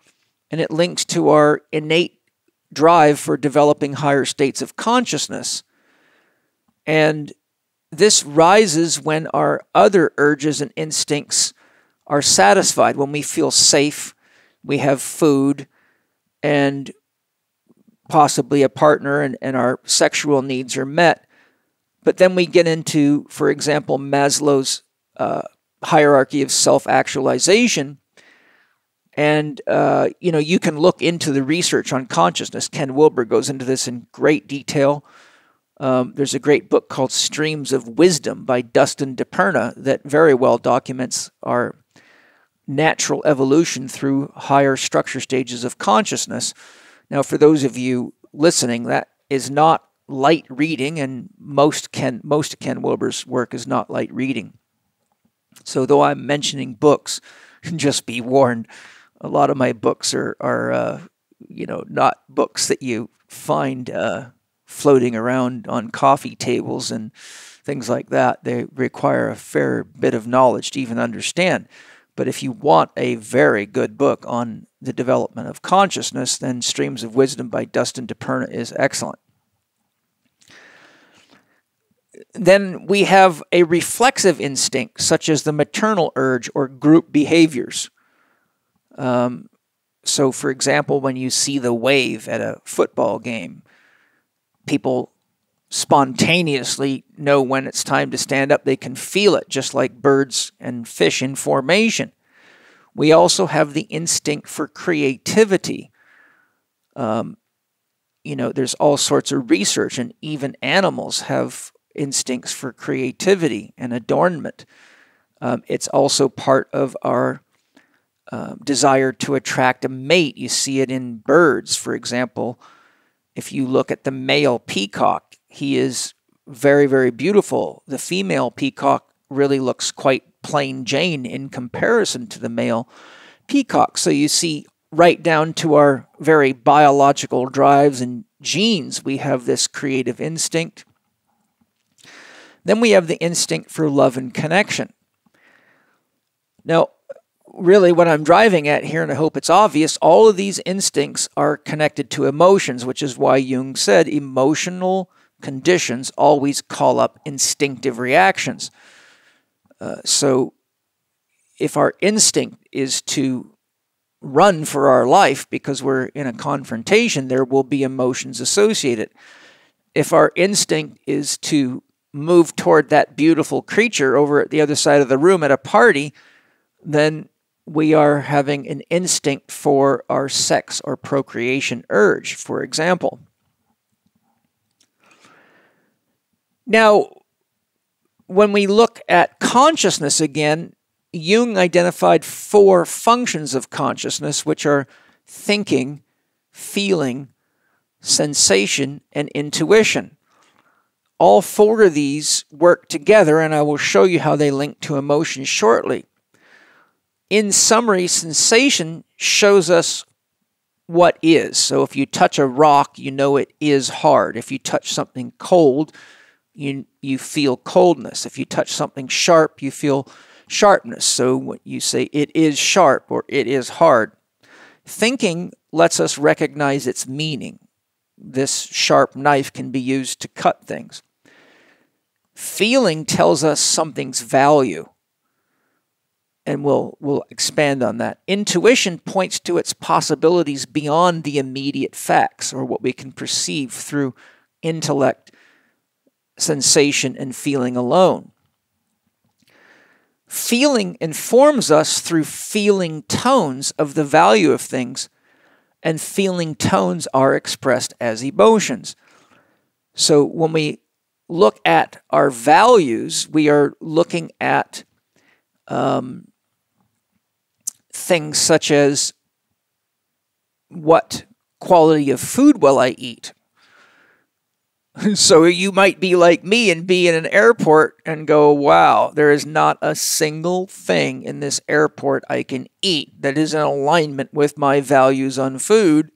and it links to our innate drive for developing higher states of consciousness. And this rises when our other urges and instincts are satisfied, when we feel safe, we have food, and possibly a partner, and our sexual needs are met. But then we get into, for example, Maslow's hierarchy of self-actualization. And, you can look into the research on consciousness. Ken Wilber goes into this in great detail. There's a great book called Streams of Wisdom by Dustin DiPerna that very well documents our natural evolution through higher structure stages of consciousness. Now, for those of you listening, that is not light reading, and most of Ken Wilber's work is not light reading. So though I'm mentioning books, just be warned, a lot of my books are not books that you find floating around on coffee tables and things like that. They require a fair bit of knowledge to even understand. But if you want a very good book on the development of consciousness, then Streams of Wisdom by Dustin DiPerna is excellent. Then we have a reflexive instinct, such as the maternal urge or group behaviors. So, for example, when you see the wave at a football game, people spontaneously know when it's time to stand up. They can feel it, just like birds and fish in formation. We also have the instinct for creativity. There's all sorts of research, and even animals have instincts for creativity and adornment. It's also part of our desire to attract a mate. You see it in birds, for example. If you look at the male peacock, he is very, very beautiful. The female peacock really looks quite plain Jane in comparison to the male peacock. So you see, right down to our very biological drives and genes, we have this creative instinct. Then we have the instinct for love and connection. Now, really what I'm driving at here, and I hope it's obvious, all of these instincts are connected to emotions, which is why Jung said emotional conditions always call up instinctive reactions. So if our instinct is to run for our life because we're in a confrontation, there will be emotions associated. If our instinct is to move toward that beautiful creature over at the other side of the room at a party, then we are having an instinct for our sex or procreation urge, for example. Now, when we look at consciousness again, Jung identified 4 functions of consciousness, which are thinking, feeling, sensation, and intuition. All 4 of these work together, and I will show you how they link to emotion shortly. In summary, sensation shows us what is. So if you touch a rock, you know it is hard. If you touch something cold, you feel coldness. If you touch something sharp, you feel sharpness. So when you say it is sharp or it is hard, thinking lets us recognize its meaning. This sharp knife can be used to cut things. Feeling tells us something's value, and we'll expand on that. Intuition points to its possibilities beyond the immediate facts, or what we can perceive through intellect, sensation, and feeling alone. Feeling informs us through feeling tones of the value of things, and feeling tones are expressed as emotions. So when we look at our values, we are looking at things such as, what quality of food will I eat? So you might be like me and be in an airport and go, wow, there is not a single thing in this airport I can eat that is in alignment with my values on food,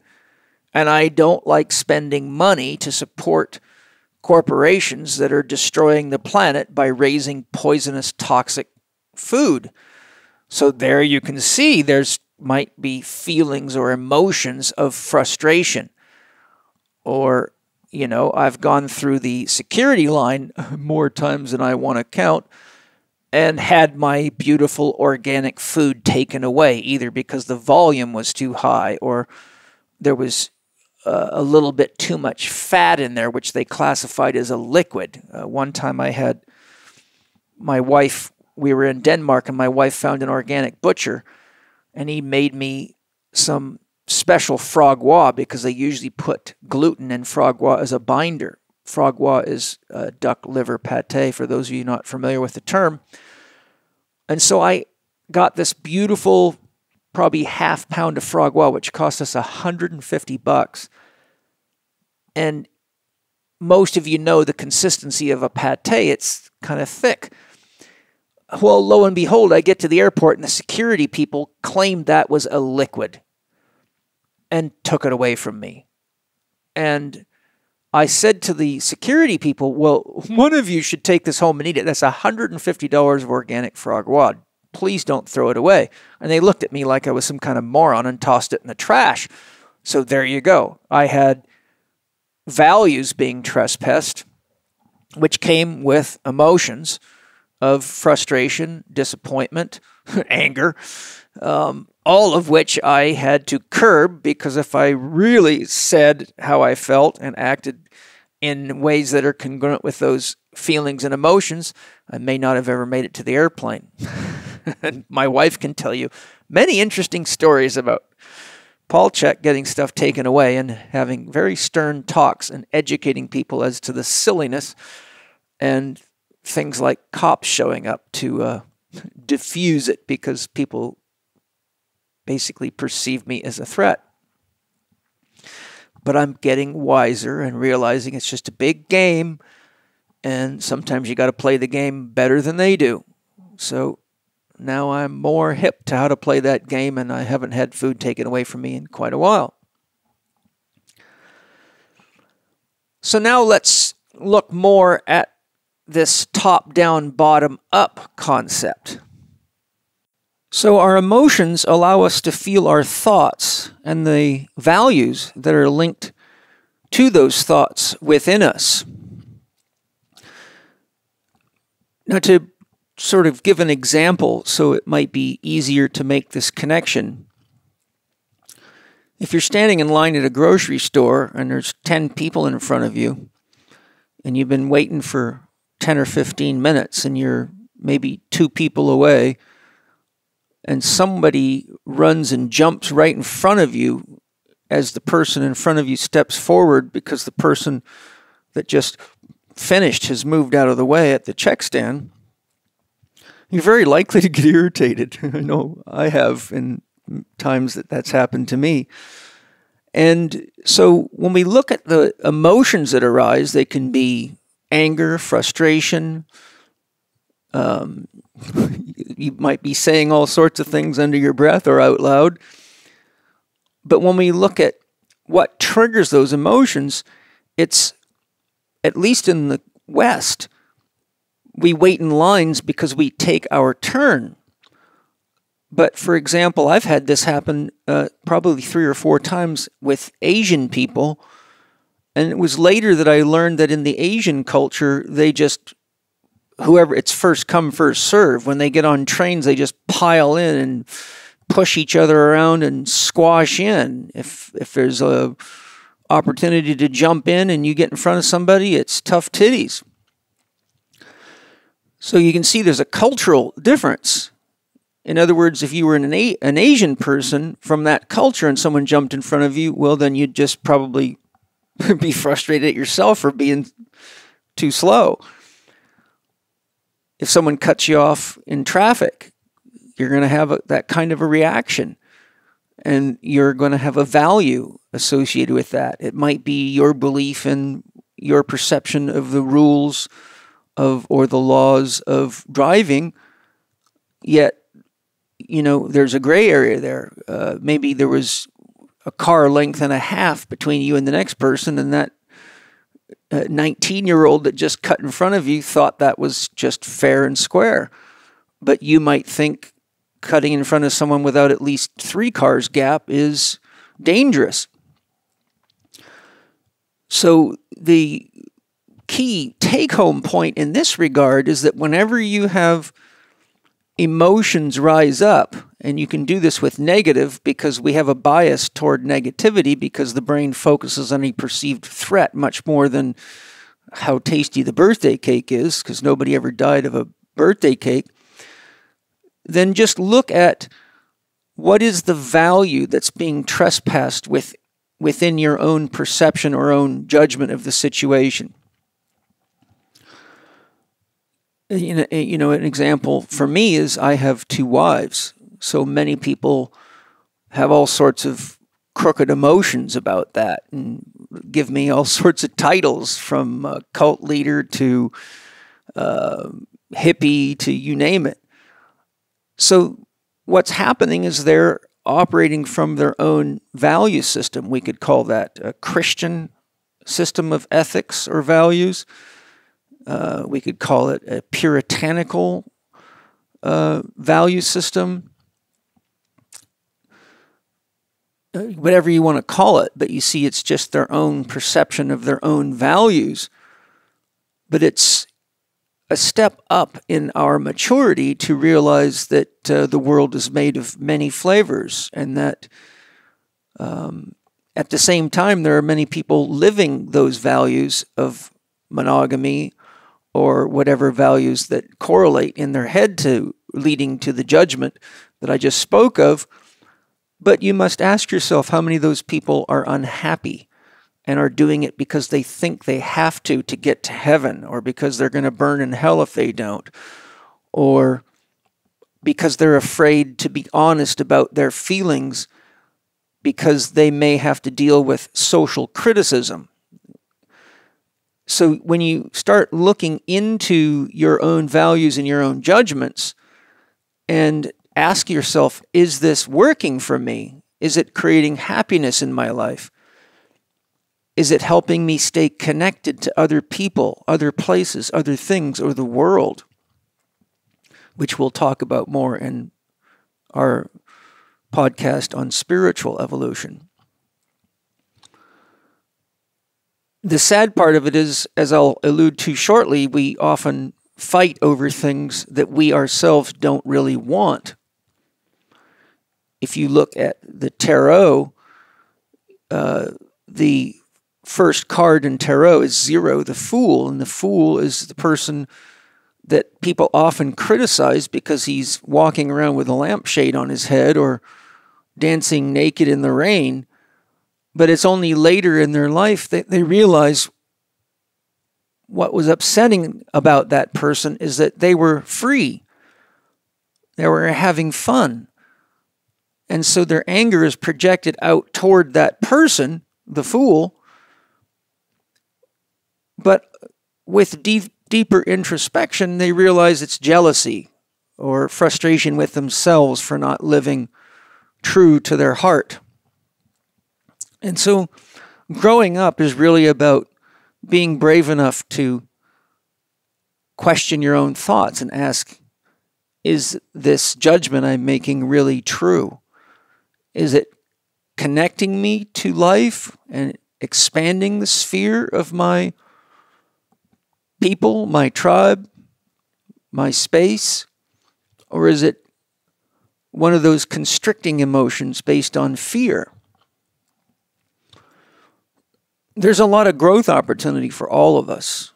and I don't like spending money to support corporations that are destroying the planet by raising poisonous, toxic food. So there you can see there's might be feelings or emotions of frustration. Or, I've gone through the security line more times than I want to count and had my beautiful organic food taken away, either because the volume was too high or there was a little bit too much fat in there, which they classified as a liquid. One time I had my wife, we were in Denmark, and my wife found an organic butcher, and he made me some special frogois, because they usually put gluten in frogois as a binder. Frogois is duck liver pate, for those of you not familiar with the term. And so I got this beautiful, probably half pound of frogois, which cost us $150. And most of you know the consistency of a pate. It's kind of thick. Well, lo and behold, I get to the airport, and the security people claimed that was a liquid and took it away from me. And I said to the security people, well, one of you should take this home and eat it. That's $150 of organic frogois. Please don't throw it away. And they looked at me like I was some kind of moron and tossed it in the trash. So there you go. I had values being trespassed, which came with emotions of frustration, disappointment, anger, all of which I had to curb, because if I really said how I felt and acted in ways that are congruent with those feelings and emotions, I may not have ever made it to the airplane. And my wife can tell you many interesting stories about Paul Chek getting stuff taken away and having very stern talks and educating people as to the silliness and things like cops showing up to diffuse it because people basically perceive me as a threat. But I'm getting wiser and realizing it's just a big game, and sometimes you got to play the game better than they do. So now I'm more hip to how to play that game, and I haven't had food taken away from me in quite a while. So now let's look more at this top-down, bottom-up concept. So our emotions allow us to feel our thoughts and the values that are linked to those thoughts within us. Now, to sort of give an example so it might be easier to make this connection, if you're standing in line at a grocery store and there's 10 people in front of you and you've been waiting for 10 or 15 minutes and you're maybe 2 people away, and somebody runs and jumps right in front of you as the person in front of you steps forward because the person that just finished has moved out of the way at the check stand, you're very likely to get irritated. I know I have in times that's happened to me. And so when we look at the emotions that arise, they can be anger, frustration. You might be saying all sorts of things under your breath or out loud. But when we look at what triggers those emotions, it's, at least in the West, we wait in lines because we take our turn. But for example, I've had this happen probably 3 or 4 times with Asian people. And it was later that I learned that in the Asian culture, they just, whoever, it's first come, first serve. When they get on trains, they just pile in and push each other around and squash in. If there's a opportunity to jump in and you get in front of somebody, it's tough titties. So you can see there's a cultural difference. In other words, if you were an Asian person from that culture and someone jumped in front of you, well, then you'd just probably be frustrated at yourself for being too slow. If someone cuts you off in traffic, you're going to have that kind of a reaction. And you're going to have a value associated with that. It might be your belief in your perception of the rules of or the laws of driving, yet, you know, there's a gray area there. Maybe there was a car length and a half between you and the next person, and that 19-year-old that just cut in front of you thought that was just fair and square. But you might think cutting in front of someone without at least 3 cars gap is dangerous. So the key take-home point in this regard is that whenever you have emotions rise up, and you can do this with negative because we have a bias toward negativity because the brain focuses on a perceived threat much more than how tasty the birthday cake is, because nobody ever died of a birthday cake, then just look at what is the value that's being trespassed within your own perception or own judgment of the situation. You know, an example for me is I have 2 wives. So many people have all sorts of crooked emotions about that and give me all sorts of titles, from cult leader to hippie to you name it. So what's happening is they're operating from their own value system. We could call that a Christian system of ethics or values. We could call it a puritanical value system. Whatever you want to call it, but you see it's just their own perception of their own values. But it's a step up in our maturity to realize that the world is made of many flavors, and that at the same time there are many people living those values of monogamy or whatever values that correlate in their head to leading to the judgment that I just spoke of. But you must ask yourself how many of those people are unhappy and are doing it because they think they have to get to heaven, or because they're going to burn in hell if they don't, or because they're afraid to be honest about their feelings because they may have to deal with social criticism. So when you start looking into your own values and your own judgments and ask yourself, is this working for me? Is it creating happiness in my life? Is it helping me stay connected to other people, other places, other things, or the world? Which we'll talk about more in our podcast on spiritual evolution. The sad part of it is, as I'll allude to shortly, we often fight over things that we ourselves don't really want. If you look at the tarot, the first card in tarot is 0, the Fool, and the Fool is the person that people often criticize because he's walking around with a lampshade on his head or dancing naked in the rain. But it's only later in their life that they realize what was upsetting about that person is that they were free. They were having fun. And so their anger is projected out toward that person, the Fool. But with deeper introspection, they realize it's jealousy or frustration with themselves for not living true to their heart. And so growing up is really about being brave enough to question your own thoughts and ask, is this judgment I'm making really true? Is it connecting me to life and expanding the sphere of my people, my tribe, my space? Or is it one of those constricting emotions based on fear? There's a lot of growth opportunity for all of us.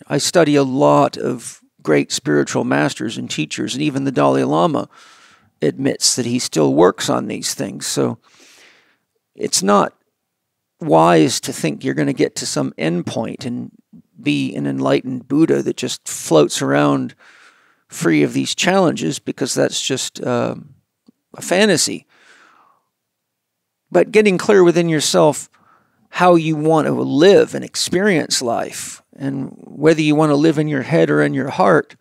I study a lot of great spiritual masters and teachers, and even the Dalai Lama admits that he still works on these things. So it's not wise to think you're going to get to some endpoint and be an enlightened Buddha that just floats around free of these challenges, because that's just a fantasy. But getting clear within yourself how you want to live and experience life, and whether you want to live in your head or in your heart,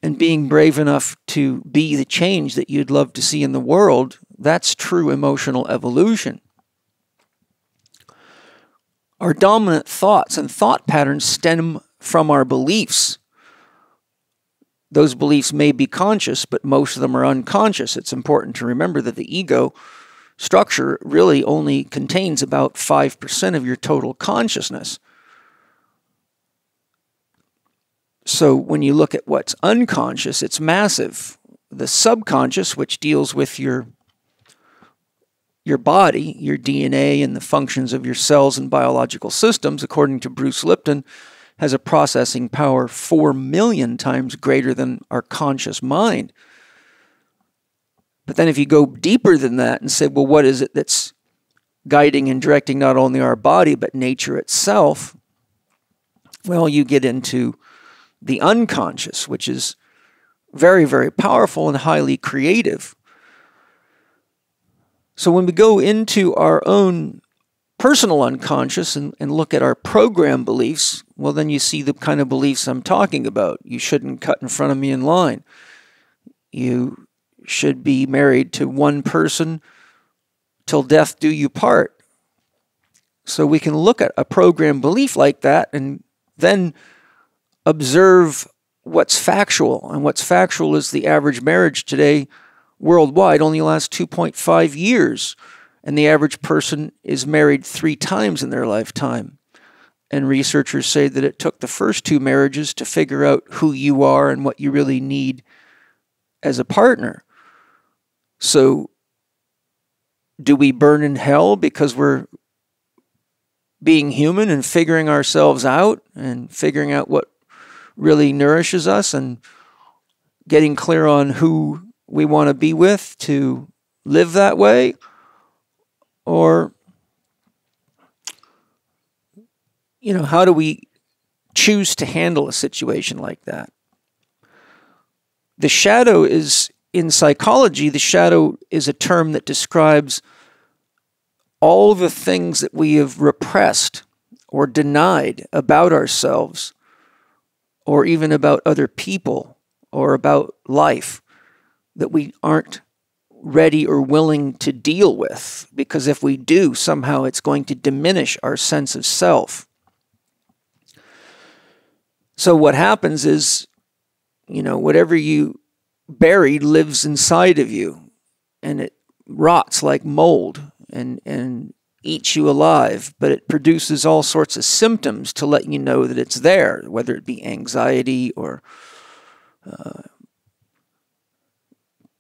and being brave enough to be the change that you'd love to see in the world, that's true emotional evolution. Our dominant thoughts and thought patterns stem from our beliefs. Those beliefs may be conscious, but most of them are unconscious. It's important to remember that the ego structure really only contains about 5% of your total consciousness. So when you look at what's unconscious, it's massive. The subconscious, which deals with your body, your DNA, and the functions of your cells and biological systems, according to Bruce Lipton, has a processing power 4 million times greater than our conscious mind. But then if you go deeper than that and say, well, what is it that's guiding and directing not only our body, but nature itself? Well, you get into the unconscious, which is very, very powerful and highly creative. So when we go into our own personal unconscious and look at our program beliefs, well, then you see the kind of beliefs I'm talking about. You shouldn't cut in front of me in line. You should be married to one person till death do you part. So we can look at a program belief like that and then observe what's factual. And what's factual is the average marriage today worldwide only lasts 2.5 years. And the average person is married 3 times in their lifetime. And researchers say that it took the first 2 marriages to figure out who you are and what you really need as a partner. So, do we burn in hell because we're being human and figuring ourselves out and figuring out what really nourishes us and getting clear on who we want to be with to live that way? Or, how do we choose to handle a situation like that? The shadow is, in psychology, the shadow is a term that describes all the things that we have repressed or denied about ourselves, or even about other people, or about life, that we aren't ready or willing to deal with, because if we do, somehow it's going to diminish our sense of self. So what happens is, whatever you buried lives inside of you, and it rots like mold and eats you alive, but it produces all sorts of symptoms to let you know that it's there, whether it be anxiety or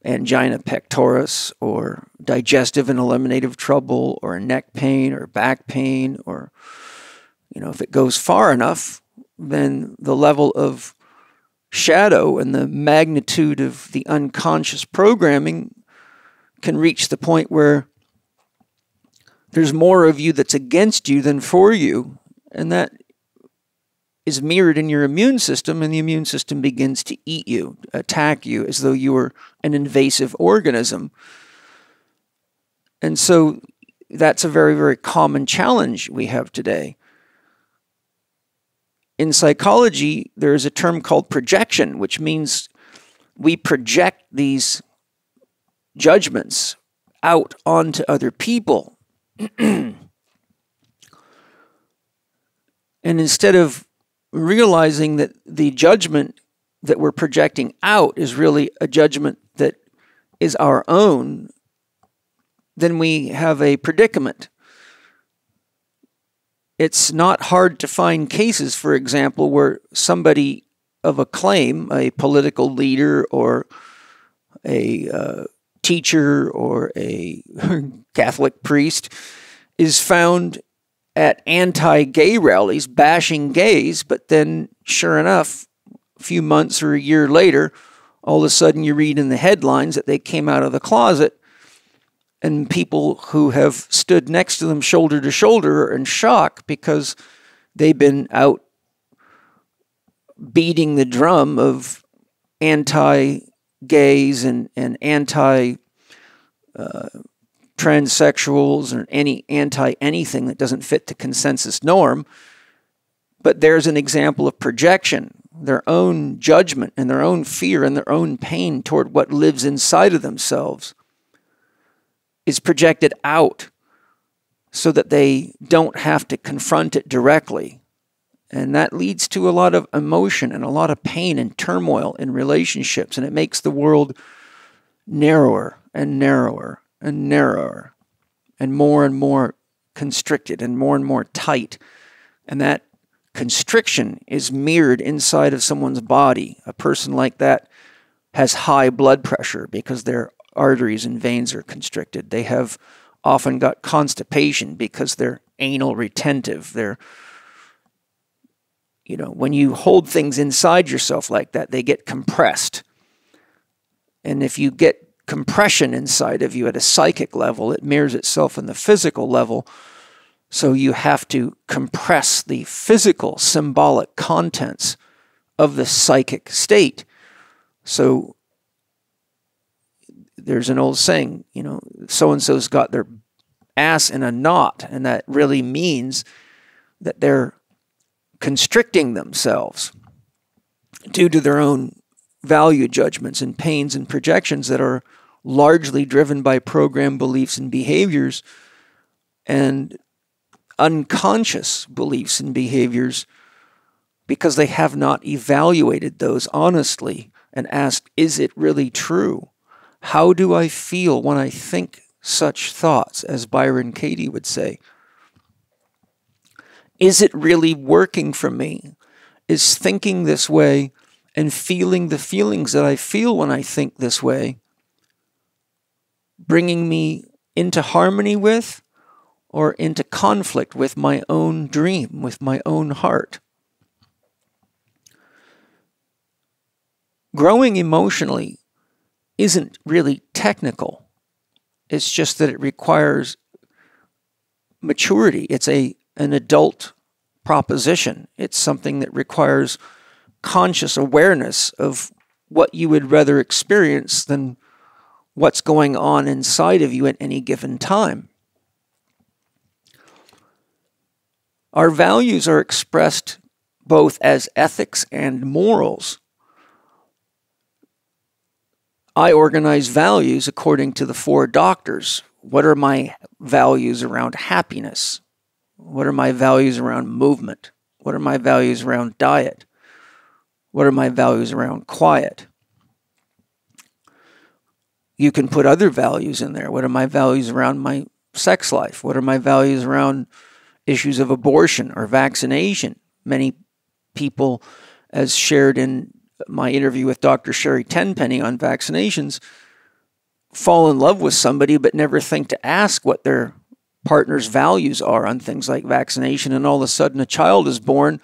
angina pectoris, or digestive and eliminative trouble, or neck pain or back pain, or, if it goes far enough, then the level of shadow and the magnitude of the unconscious programming can reach the point where there's more of you that's against you than for you, and that is mirrored in your immune system, and the immune system begins to eat you, attack you, as though you were an invasive organism. And so that's a very, very common challenge we have today. In psychology, there is a term called projection, which means we project these judgments out onto other people. And instead of realizing that the judgment that we're projecting out is really a judgment that is our own, then we have a predicament. It's not hard to find cases, for example, where somebody of acclaim, a political leader or a teacher or a Catholic priest, is found at anti-gay rallies bashing gays, but then, sure enough, a few months or a year later, all of a sudden you read in the headlines that they came out of the closet, and people who have stood next to them shoulder to shoulder are in shock because they've been out beating the drum of anti-gays and anti-transsexuals or any anti-anything that doesn't fit the consensus norm. But there's an example of projection, their own judgment and their own fear and their own pain toward what lives inside of themselves is projected out so that they don't have to confront it directly. And that leads to a lot of emotion and a lot of pain and turmoil in relationships, and it makes the world narrower and narrower and narrower and more constricted and more tight. And that constriction is mirrored inside of someone's body. A person like that has high blood pressure because their arteries and veins are constricted. They have often got constipation because they're anal retentive. They're, when you hold things inside yourself like that, they get compressed. And if you get compression inside of you at a psychic level, it mirrors itself in the physical level. So you have to compress the physical symbolic contents of the psychic state. So there's an old saying, so-and-so's got their ass in a knot, and that really means that they're constricting themselves due to their own value judgments and pains and projections that are largely driven by programmed beliefs and behaviors and unconscious beliefs and behaviors, because they have not evaluated those honestly and asked, is it really true? How do I feel when I think such thoughts, as Byron Katie would say? Is it really working for me? Is thinking this way and feeling the feelings that I feel when I think this way bringing me into harmony with or into conflict with my own dream, with my own heart? Growing emotionally isn't really technical. It's just that it requires maturity. It's an adult proposition. It's something that requires conscious awareness of what you would rather experience than what's going on inside of you at any given time. Our values are expressed both as ethics and morals. I organize values according to the 4 doctors. What are my values around happiness? What are my values around movement? What are my values around diet? What are my values around quiet? You can put other values in there. What are my values around my sex life? What are my values around issues of abortion or vaccination? Many people, as shared in my interview with Dr. Sherry Tenpenny on vaccinations, fall in love with somebody but never think to ask what their partner's values are on things like vaccination, and all of a sudden a child is born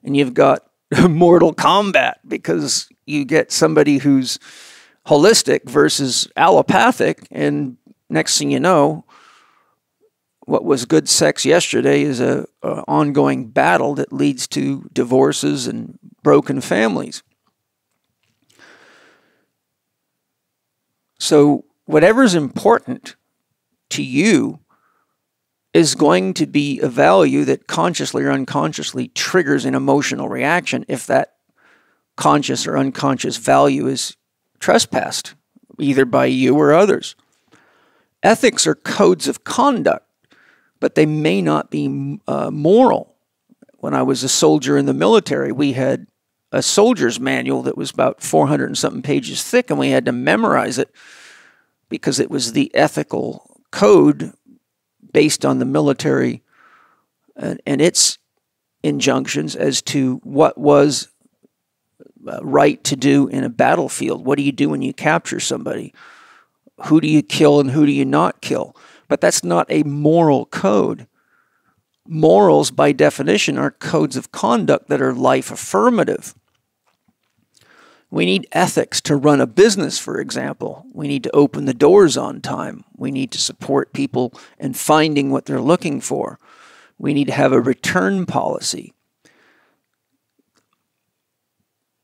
and you've got mortal combat because you get somebody who's holistic versus allopathic, and next thing you know, what was good sex yesterday is a ongoing battle that leads to divorces and broken families. So whatever's important to you is going to be a value that consciously or unconsciously triggers an emotional reaction if that conscious or unconscious value is trespassed, either by you or others. Ethics are codes of conduct, but they may not be moral. When I was a soldier in the military, we had a soldier's manual that was about 400 and something pages thick, and we had to memorize it because it was the ethical code based on the military and its injunctions as to what was right to do in a battlefield. What do you do when you capture somebody? Who do you kill and who do you not kill? But that's not a moral code. Morals, by definition, are codes of conduct that are life-affirmative. We need ethics to run a business, for example. We need to open the doors on time. We need to support people in finding what they're looking for. We need to have a return policy.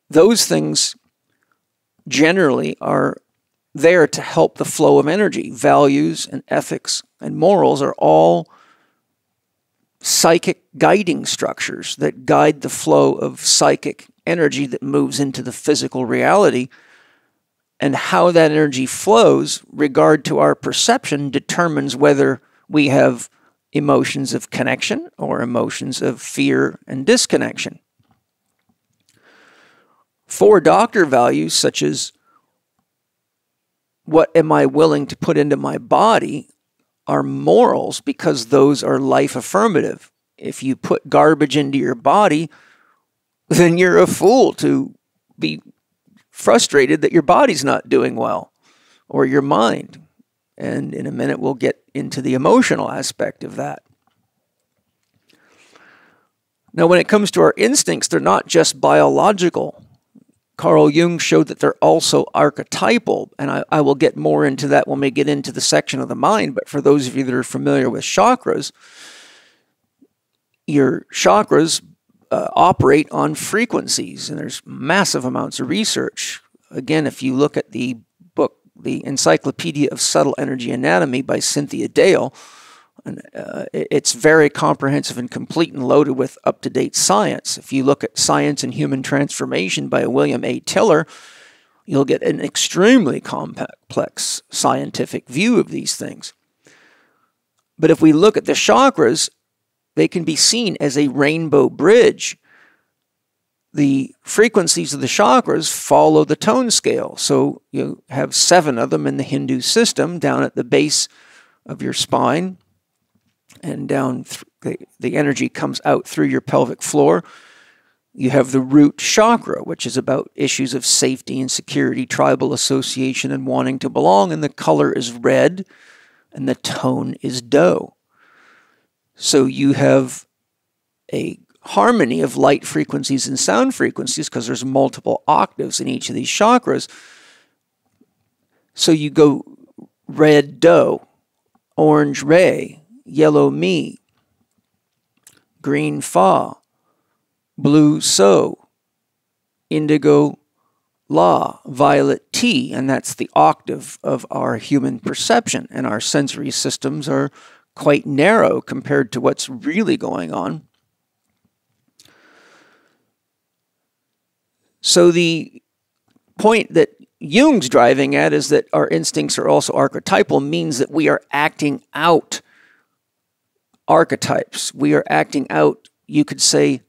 Those things generally are there to help the flow of energy. Values and ethics and morals are all psychic guiding structures that guide the flow of psychic energy that moves into the physical reality, and how that energy flows, regard to our perception, determines whether we have emotions of connection or emotions of fear and disconnection. 4 doctor values, such as what am I willing to put into my body, are morals because those are life affirmative. If you put garbage into your body, then you're a fool to be frustrated that your body's not doing well, or your mind. And in a minute, we'll get into the emotional aspect of that. Now, when it comes to our instincts, they're not just biological. Carl Jung showed that they're also archetypal, and I will get more into that when we get into the section of the mind. But for those of you that are familiar with chakras, your chakras operate on frequencies, and there's massive amounts of research. Again, if you look at the book, The Encyclopedia of Subtle Energy Anatomy by Cynthia Dale, it's very comprehensive and complete and loaded with up-to-date science. If you look at Science and Human Transformation by William A. Tiller, you'll get an extremely complex scientific view of these things. But if we look at the chakras, they can be seen as a rainbow bridge. The frequencies of the chakras follow the tone scale. So you have 7 of them in the Hindu system, down at the base of your spine and down the energy comes out through your pelvic floor. You have the root chakra, which is about issues of safety and security, tribal association, and wanting to belong. And the color is red, and the tone is do. So you have a harmony of light frequencies and sound frequencies because there's multiple octaves in each of these chakras. So you go red do, orange re, yellow mi, green fa, blue so, indigo la, violet ti, and that's the octave of our human perception. And our sensory systems are quite narrow compared to what's really going on. So the point that Jung's driving at is that our instincts are also archetypal, means that we are acting out archetypes. We are acting out, you could say,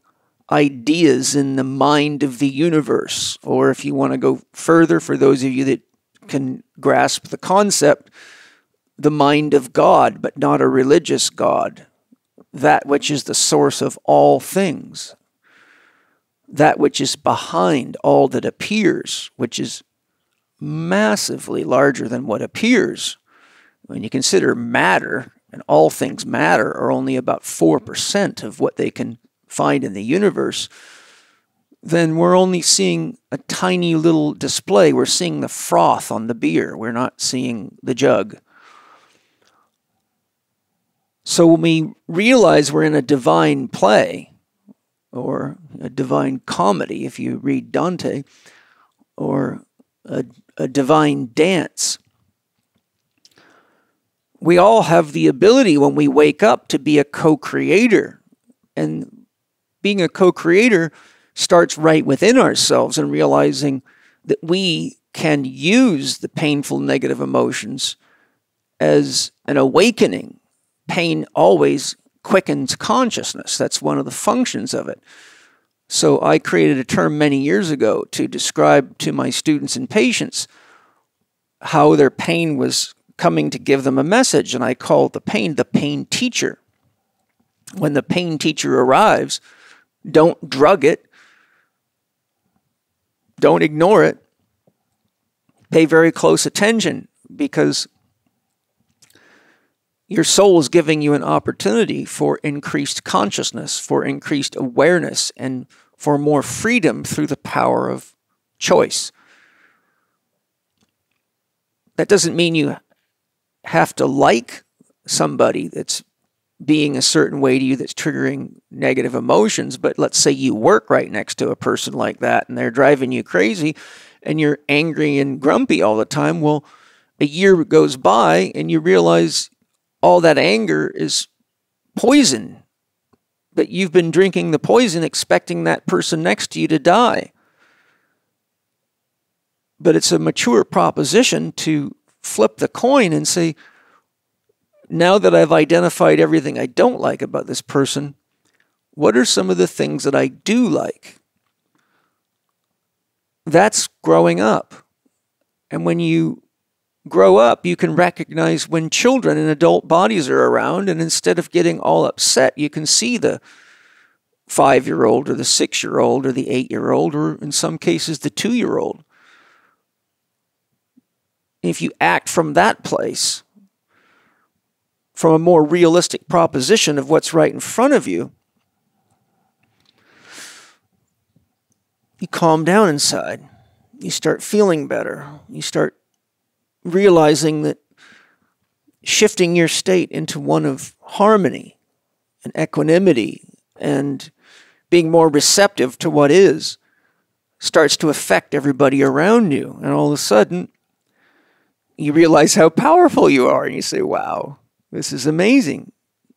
ideas in the mind of the universe. Or if you want to go further, for those of you that can grasp the concept, the mind of God, but not a religious God. That which is the source of all things. That which is behind all that appears, which is massively larger than what appears. When you consider matter, and all things matter are only about 4% of what they can find in the universe, then we're only seeing a tiny little display. We're seeing the froth on the beer. We're not seeing the jug. So when we realize we're in a divine play, or a divine comedy, if you read Dante, or a divine dance, we all have the ability when we wake up to be a co-creator. And being a co-creator starts right within ourselves and realizing that we can use the painful negative emotions as an awakening. Pain always quickens consciousness. That's one of the functions of it. So I created a term many years ago to describe to my students and patients how their pain was coming to give them a message, and I call the pain teacher. When the pain teacher arrives, don't drug it, don't ignore it, pay very close attention, because your soul is giving you an opportunity for increased consciousness, for increased awareness, and for more freedom through the power of choice. That doesn't mean you have to like somebody that's being a certain way to you that's triggering negative emotions, but let's say you work right next to a person like that and they're driving you crazy and you're angry and grumpy all the time. Well, a year goes by and you realize all that anger is poison, but you've been drinking the poison expecting that person next to you to die. But it's a mature proposition to flip the coin and say, now that I've identified everything I don't like about this person, what are some of the things that I do like? That's growing up. And when you grow up, you can recognize when children and adult bodies are around, and instead of getting all upset, you can see the 5-year-old or the 6-year-old or the 8-year-old, or in some cases the 2-year-old. If you act from that place, from a more realistic proposition of what's right in front of you, you calm down inside. You start feeling better. You start realizing that shifting your state into one of harmony and equanimity and being more receptive to what is starts to affect everybody around you. And all of a sudden, you realize how powerful you are. And you say, wow, this is amazing.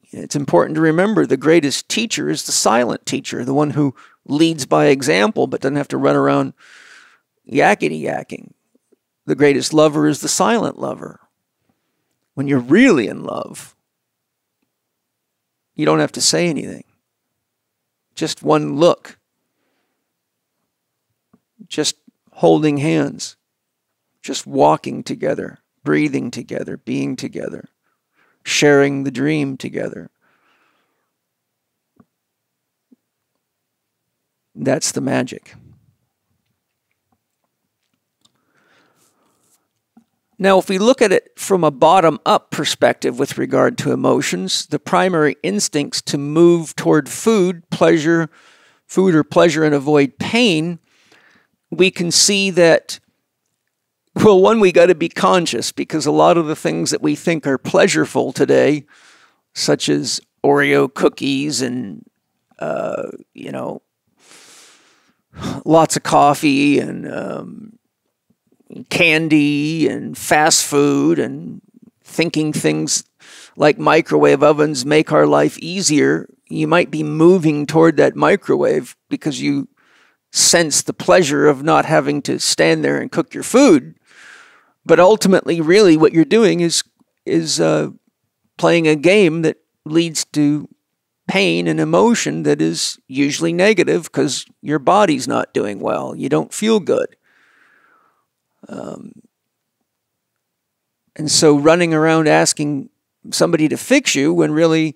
It's important to remember the greatest teacher is the silent teacher, the one who leads by example but doesn't have to run around yakety-yakking. The greatest lover is the silent lover. When you're really in love, you don't have to say anything. Just one look. Just holding hands. Just walking together, breathing together, being together, sharing the dream together. That's the magic. Now, if we look at it from a bottom-up perspective with regard to emotions, the primary instincts to move toward food or pleasure, and avoid pain, we can see that, well, one, we got to be conscious, because a lot of the things that we think are pleasureful today, such as Oreo cookies and, lots of coffee and candy and fast food and thinking things like microwave ovens make our life easier, you might be moving toward that microwave because you sense the pleasure of not having to stand there and cook your food. But ultimately, really, what you're doing is playing a game that leads to pain and emotion that is usually negative because your body's not doing well. You don't feel good. And so running around asking somebody to fix you, when really,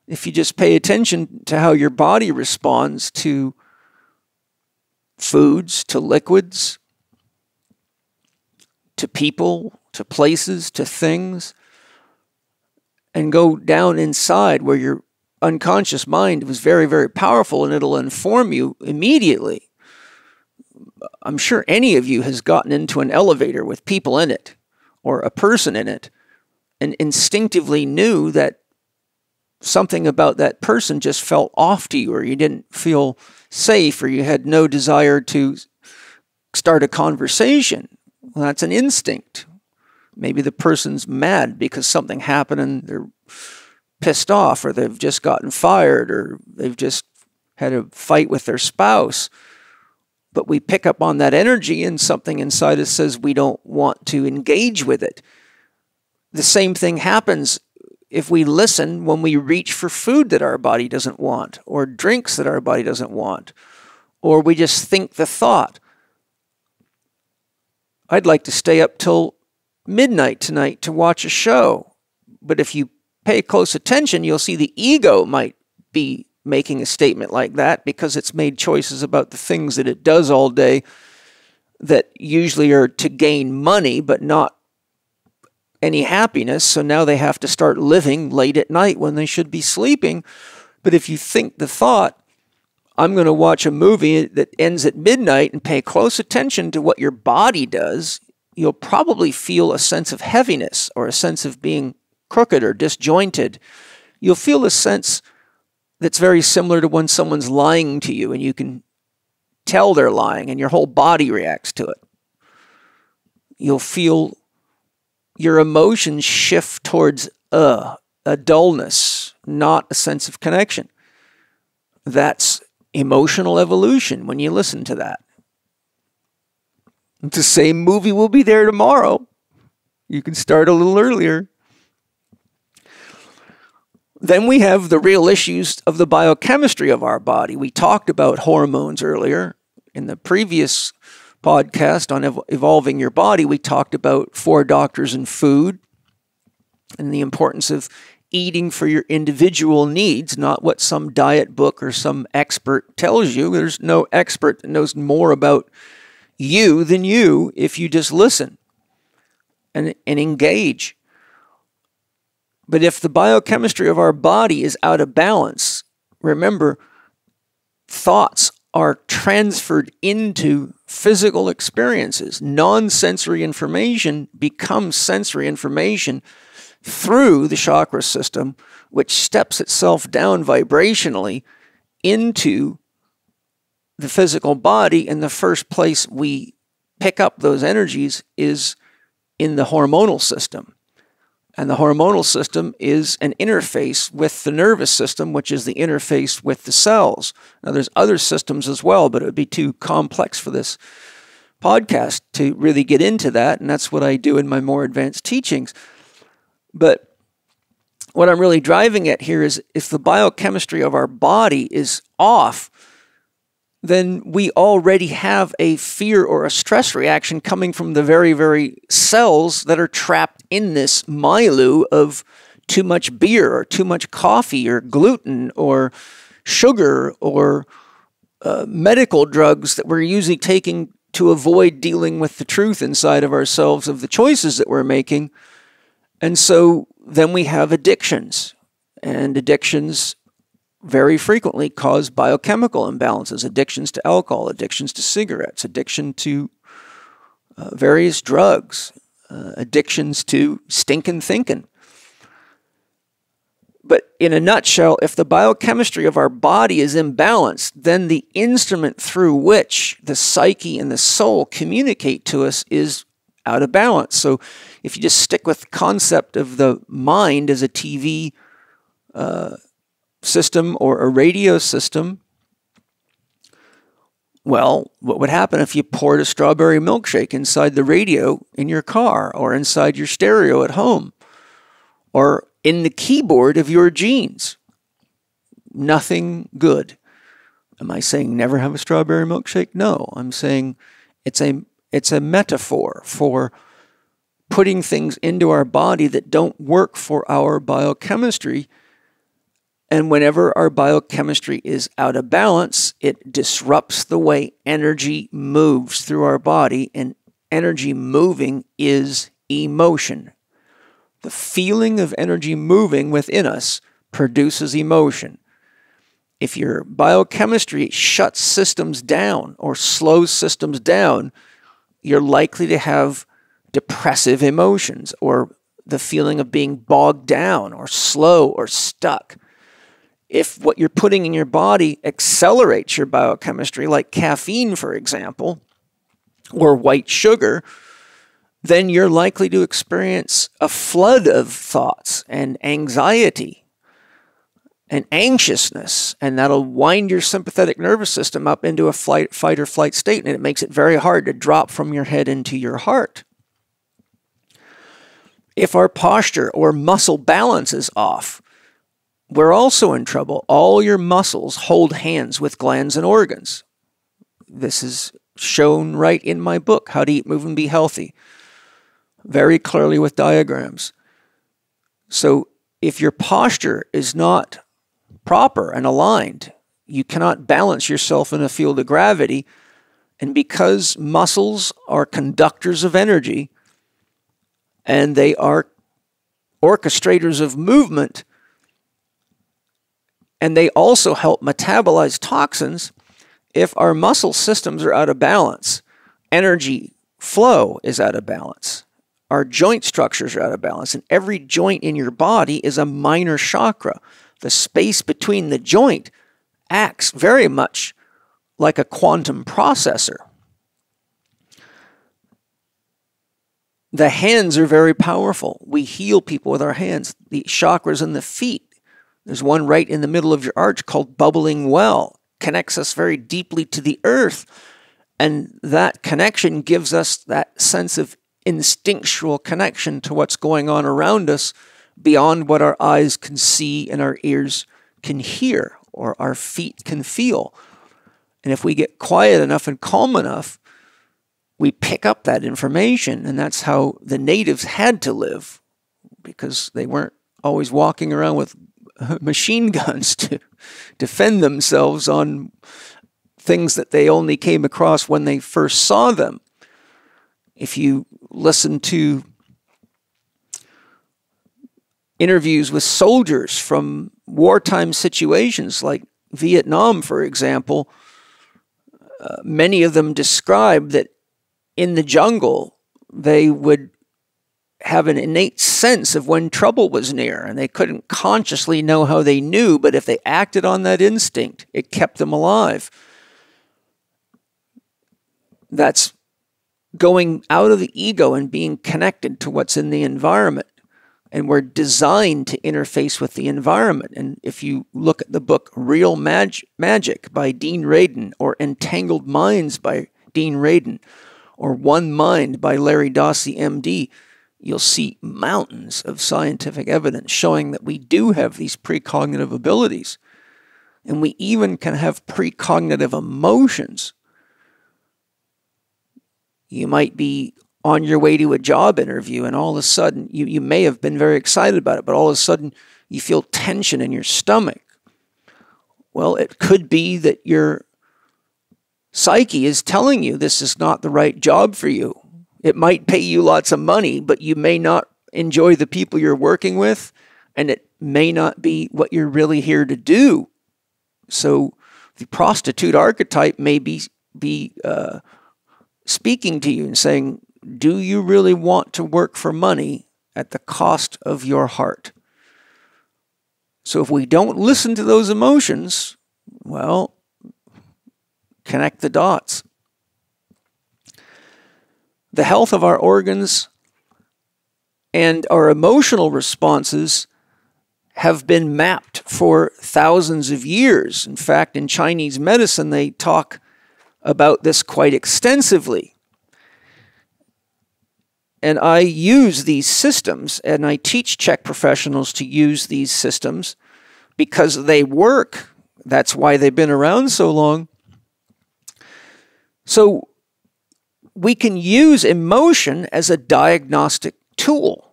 if you just pay attention to how your body responds to foods, to liquids, to people, to places, to things, and go down inside where your unconscious mind was very, very powerful, and it'll inform you immediately. I'm sure any of you has gotten into an elevator with people in it or a person in it and instinctively knew that something about that person just felt off to you, or you didn't feel safe, or you had no desire to start a conversation. Well, that's an instinct. Maybe the person's mad because something happened and they're pissed off, or they've just gotten fired, or they've just had a fight with their spouse. But we pick up on that energy, and something inside us says we don't want to engage with it. The same thing happens if we listen when we reach for food that our body doesn't want, or drinks that our body doesn't want, or we just think the thought, I'd like to stay up till midnight tonight to watch a show. But if you pay close attention, you'll see the ego might be making a statement like that because it's made choices about the things that it does all day that usually are to gain money but not any happiness. So now they have to start living late at night when they should be sleeping. But if you think the thought, I'm going to watch a movie that ends at midnight, and pay close attention to what your body does, you'll probably feel a sense of heaviness or a sense of being crooked or disjointed. You'll feel a sense that's very similar to when someone's lying to you and you can tell they're lying and your whole body reacts to it. You'll feel your emotions shift towards a dullness, not a sense of connection. That's emotional evolution when you listen to that. The same movie will be there tomorrow. You can start a little earlier. Then we have the real issues of the biochemistry of our body. We talked about hormones earlier. In the previous podcast on evolving your body, we talked about 4 doctors and food and the importance of eating for your individual needs, not what some diet book or some expert tells you. There's no expert that knows more about you than you if you just listen and engage. But if the biochemistry of our body is out of balance, remember, thoughts are transferred into physical experiences. Non-sensory information becomes sensory information through the chakra system, which steps itself down vibrationally into the physical body. And the first place we pick up those energies is in the hormonal system. And the hormonal system is an interface with the nervous system, which is the interface with the cells. Now, there's other systems as well, but it would be too complex for this podcast to really get into that, and that's what I do in my more advanced teachings. But what I'm really driving at here is if the biochemistry of our body is off, then we already have a fear or a stress reaction coming from the very, very cells that are trapped in this milieu of too much beer or too much coffee or gluten or sugar or medical drugs that we're usually taking to avoid dealing with the truth inside of ourselves of the choices that we're making. And so then we have addictions, and addictions very frequently cause biochemical imbalances, addictions to alcohol, addictions to cigarettes, addiction to various drugs, addictions to stinking thinking. But in a nutshell, if the biochemistry of our body is imbalanced, then the instrument through which the psyche and the soul communicate to us is out of balance. So if you just stick with the concept of the mind as a TV system or a radio system, well, what would happen if you poured a strawberry milkshake inside the radio in your car, or inside your stereo at home, or in the keyboard of your jeans? Nothing good. Am I saying never have a strawberry milkshake? No, I'm saying it's a metaphor for putting things into our body that don't work for our biochemistry. And whenever our biochemistry is out of balance, it disrupts the way energy moves through our body, and energy moving is emotion. The feeling of energy moving within us produces emotion. If your biochemistry shuts systems down or slows systems down, you're likely to have depressive emotions, or the feeling of being bogged down or slow or stuck. If what you're putting in your body accelerates your biochemistry, like caffeine, for example, or white sugar, then you're likely to experience a flood of thoughts and anxiety and anxiousness, and that'll wind your sympathetic nervous system up into a fight or flight state, and it makes it very hard to drop from your head into your heart. If our posture or muscle balance is off, we're also in trouble. All your muscles hold hands with glands and organs. This is shown right in my book, How to Eat, Move, and Be Healthy, very clearly with diagrams. So if your posture is not proper and aligned, you cannot balance yourself in a field of gravity. And because muscles are conductors of energy, and they are orchestrators of movement, and they also help metabolize toxins, if our muscle systems are out of balance, energy flow is out of balance. Our joint structures are out of balance, and every joint in your body is a minor chakra. The space between the joint acts very much like a quantum processor. The hands are very powerful. We heal people with our hands. The chakras in the feet, there's one right in the middle of your arch called bubbling well, connects us very deeply to the earth. And that connection gives us that sense of instinctual connection to what's going on around us beyond what our eyes can see and our ears can hear or our feet can feel. And if we get quiet enough and calm enough, we pick up that information. And that's how the natives had to live, because they weren't always walking around with machine guns to defend themselves on things that they only came across when they first saw them. If you listen to interviews with soldiers from wartime situations like Vietnam, for example, many of them describe that in the jungle they would have an innate sense of when trouble was near, and they couldn't consciously know how they knew, but if they acted on that instinct, it kept them alive. That's going out of the ego and being connected to what's in the environment. And we're designed to interface with the environment. And if you look at the book Real Magic by Dean Radin, or Entangled Minds by Dean Radin, or One Mind by Larry Dossey, MD, you'll see mountains of scientific evidence showing that we do have these precognitive abilities. And we even can have precognitive emotions. You might be on your way to a job interview, and all of a sudden, you may have been very excited about it, but all of a sudden you feel tension in your stomach. Well, it could be that your psyche is telling you this is not the right job for you. It might pay you lots of money, but you may not enjoy the people you're working with, and it may not be what you're really here to do. So the prostitute archetype may be speaking to you and saying, do you really want to work for money at the cost of your heart? So if we don't listen to those emotions, well, connect the dots. The health of our organs and our emotional responses have been mapped for thousands of years. In fact, in Chinese medicine, they talk about this quite extensively. And I use these systems, and I teach Chek professionals to use these systems because they work. That's why they've been around so long. So we can use emotion as a diagnostic tool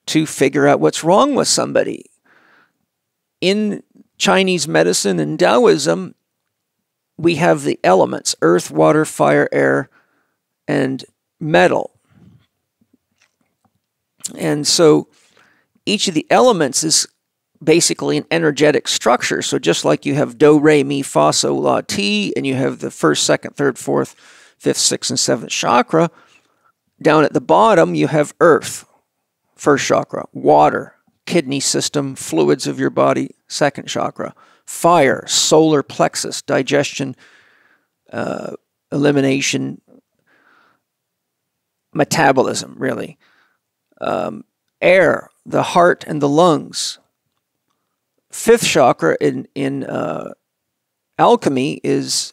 to figure out what's wrong with somebody. In Chinese medicine and Taoism, we have the elements: earth, water, fire, air, and metal. And so each of the elements is basically an energetic structure. So just like you have do, re, mi, fa, sol, la, ti, and you have the first, second, third, fourth, fifth, sixth, and seventh chakra, down at the bottom you have earth, first chakra; water, kidney system, fluids of your body, second chakra; fire, solar plexus, digestion, elimination, metabolism, really; air, the heart and the lungs. Fifth chakra in alchemy is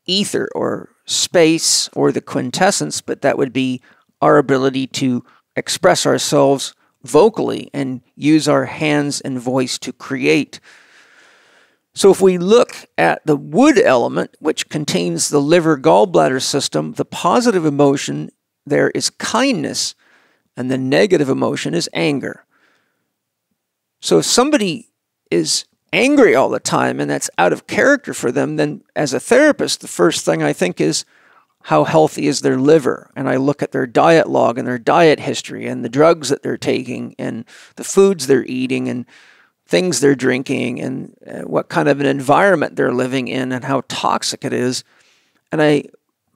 ether or space or the quintessence, but that would be our ability to express ourselves vocally and use our hands and voice to create. So if we look at the wood element, which contains the liver gallbladder system, the positive emotion there is kindness, and the negative emotion is anger. So if somebody is angry all the time and that's out of character for them, then as a therapist, the first thing I think is, how healthy is their liver? And I look at their diet log and their diet history and the drugs that they're taking and the foods they're eating and things they're drinking and what kind of an environment they're living in and how toxic it is. And I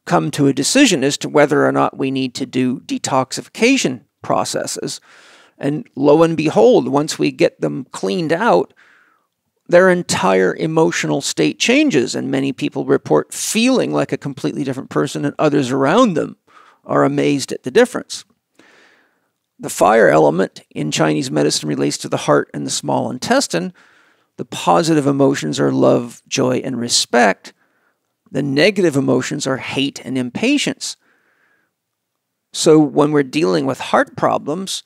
come to a decision as to whether or not we need to do detoxification processes. And lo and behold, once we get them cleaned out, their entire emotional state changes, and many people report feeling like a completely different person, and others around them are amazed at the difference. The fire element in Chinese medicine relates to the heart and the small intestine. The positive emotions are love, joy, and respect. The negative emotions are hate and impatience. So when we're dealing with heart problems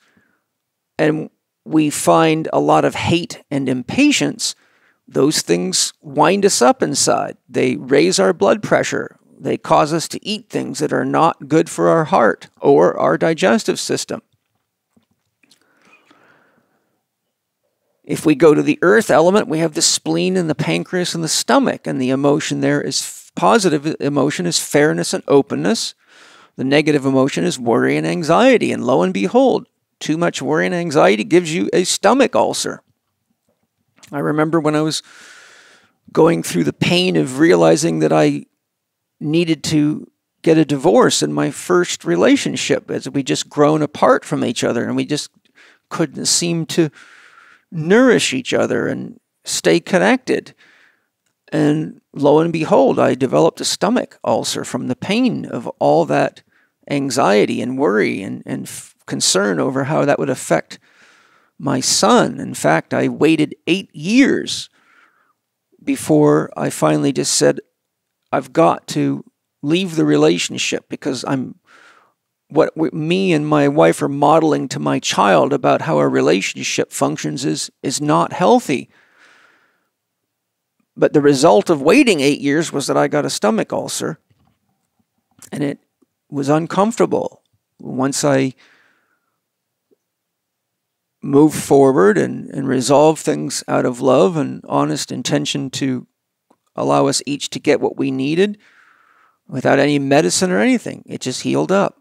and we find a lot of hate and impatience, those things wind us up inside. They raise our blood pressure. They cause us to eat things that are not good for our heart or our digestive system. If we go to the earth element, we have the spleen and the pancreas and the stomach, and the emotion there is positive emotion is fairness and openness. The negative emotion is worry and anxiety, and lo and behold, too much worry and anxiety gives you a stomach ulcer. I remember when I was going through the pain of realizing that I needed to get a divorce in my first relationship, as we just grown apart from each other and we just couldn't seem to nourish each other and stay connected. And lo and behold, I developed a stomach ulcer from the pain of all that anxiety and worry and concern over how that would affect my son. In fact, I waited 8 years before I finally just said, I've got to leave the relationship, because what me and my wife are modeling to my child about how a relationship functions is not healthy. But the result of waiting 8 years was that I got a stomach ulcer, and it was uncomfortable. Once I move forward and resolve things out of love and honest intention to allow us each to get what we needed without any medicine or anything. It just healed up.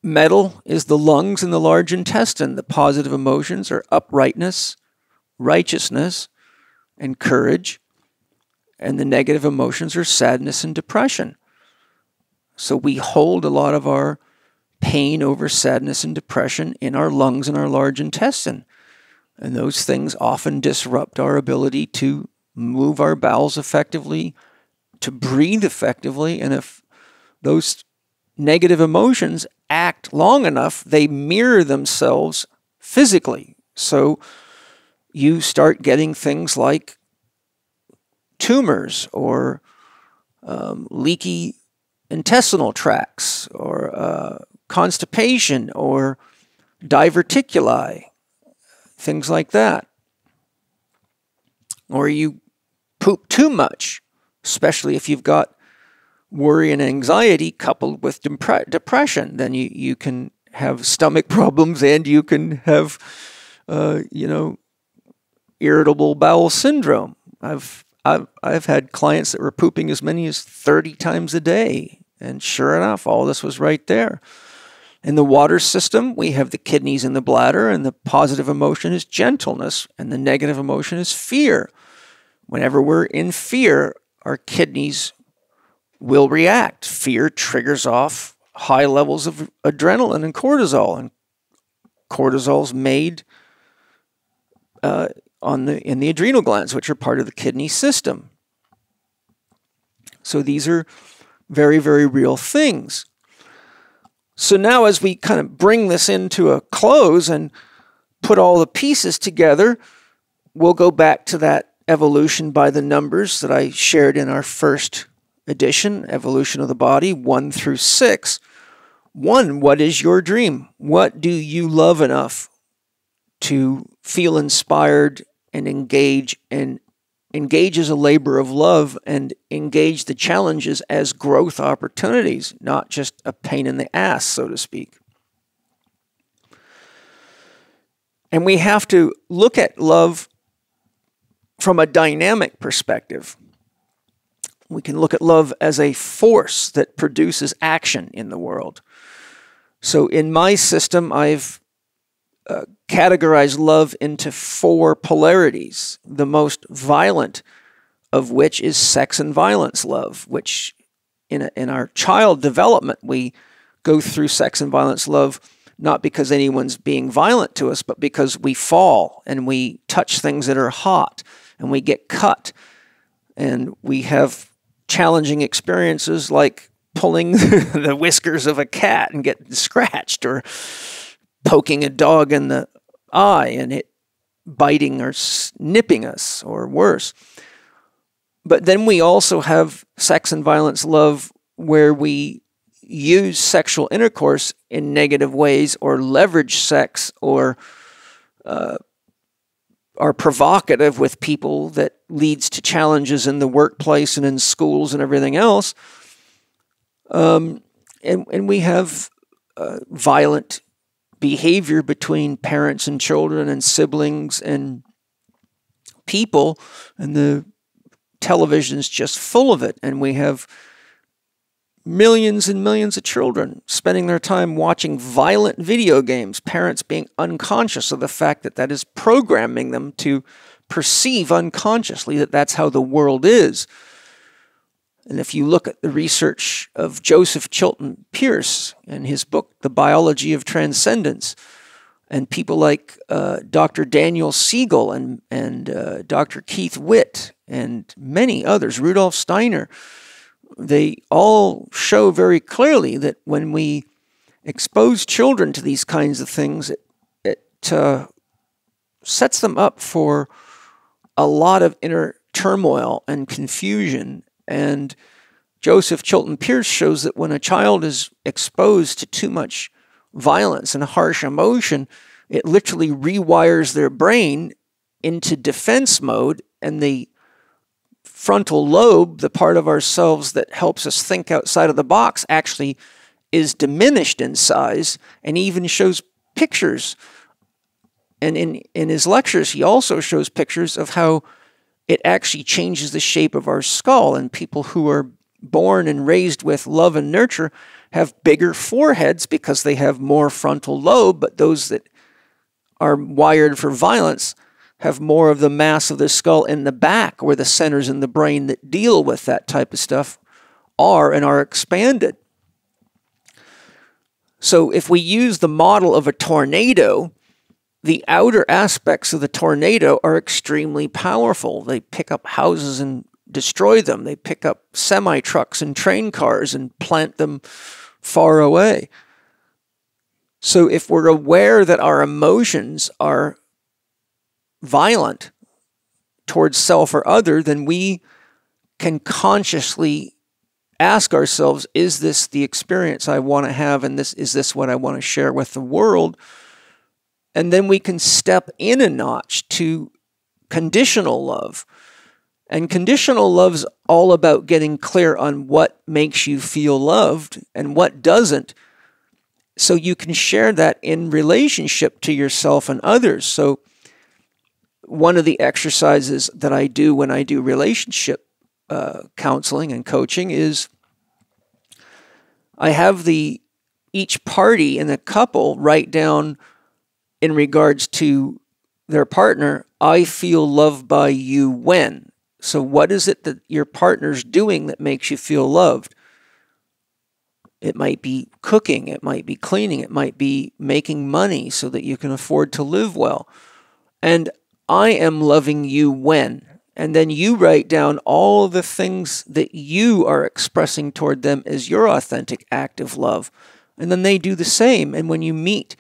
Metal is the lungs and the large intestine. The positive emotions are uprightness, righteousness, and courage. And the negative emotions are sadness and depression. So we hold a lot of our pain over sadness and depression in our lungs and our large intestine. And those things often disrupt our ability to move our bowels effectively, to breathe effectively. And if those negative emotions act long enough, they mirror themselves physically. So you start getting things like tumors or leaky intestinal tracts or constipation or diverticuli, things like that. Or you poop too much, especially if you've got worry and anxiety coupled with depression. Then you can have stomach problems and you can have, irritable bowel syndrome. I've had clients that were pooping as many as 30 times a day. And sure enough, all this was right there. In the water system, we have the kidneys and the bladder, and the positive emotion is gentleness, and the negative emotion is fear. Whenever we're in fear, our kidneys will react. Fear triggers off high levels of adrenaline and cortisol is made in the adrenal glands, which are part of the kidney system. So these are very, very real things. So now as we kind of bring this into a close and put all the pieces together, we'll go back to that evolution by the numbers that I shared in our first edition, Evolution of the Body, 1 through 6. 1, what is your dream? What do you love enough to feel inspired and engage as a labor of love and engage the challenges as growth opportunities, not just a pain in the ass, so to speak. And we have to look at love from a dynamic perspective. We can look at love as a force that produces action in the world. So in my system, I've categorized love into 4 polarities, the most violent of which is sex and violence love, which in our child development, we go through sex and violence love not because anyone's being violent to us, but because we fall and we touch things that are hot and we get cut and we have challenging experiences like pulling the whiskers of a cat and getting scratched, or poking a dog in the eye and it biting or nipping us, or worse. But then we also have sex and violence love where we use sexual intercourse in negative ways, or leverage sex, or are provocative with people that leads to challenges in the workplace and in schools and everything else. And we have violent behavior between parents and children and siblings and people, and the television's just full of it. And we have millions and millions of children spending their time watching violent video games, parents being unconscious of the fact that that is programming them to perceive unconsciously that that's how the world is. And if you look at the research of Joseph Chilton Pearce and his book, The Biology of Transcendence, and people like Dr. Daniel Siegel and Dr. Keith Witt and many others, Rudolf Steiner, they all show very clearly that when we expose children to these kinds of things, it sets them up for a lot of inner turmoil and confusion. And Joseph Chilton Pearce shows that when a child is exposed to too much violence and harsh emotion, it literally rewires their brain into defense mode, and the frontal lobe, the part of ourselves that helps us think outside of the box, actually is diminished in size, and even shows pictures. And in his lectures, he also shows pictures of how it actually changes the shape of our skull. And people who are born and raised with love and nurture have bigger foreheads because they have more frontal lobe, but those that are wired for violence have more of the mass of the skull in the back, where the centers in the brain that deal with that type of stuff are and are expanded. So if we use the model of a tornado, the outer aspects of the tornado are extremely powerful. They pick up houses and destroy them. They pick up semi-trucks and train cars and plant them far away. So if we're aware that our emotions are violent towards self or other, then we can consciously ask ourselves, is this the experience I want to have, and is this what I want to share with the world? And then we can step in a notch to conditional love. And conditional love's all about getting clear on what makes you feel loved and what doesn't, so you can share that in relationship to yourself and others. So one of the exercises that I do when I do relationship counseling and coaching is I have each party in the couple write down, in regards to their partner, I feel loved by you when. So what is it that your partner's doing that makes you feel loved? It might be cooking, it might be cleaning, it might be making money so that you can afford to live well. And I am loving you when. And then you write down all the things that you are expressing toward them as your authentic act of love. And then they do the same. And when you meet,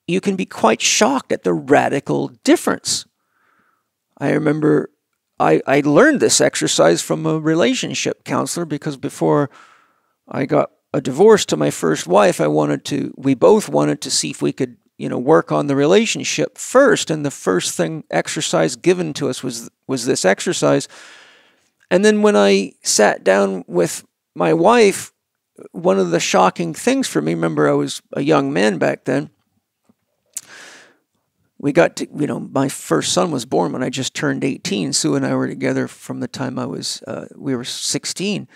you can be quite shocked at the radical difference. I remember I learned this exercise from a relationship counselor, because before I got a divorce to my first wife, we both wanted to see if we could, work on the relationship first. And the first exercise given to us was this exercise. And then when I sat down with my wife, one of the shocking things for me, remember I was a young man back then, we got to, my first son was born when I just turned 18. Sue and I were together from the time we were 16.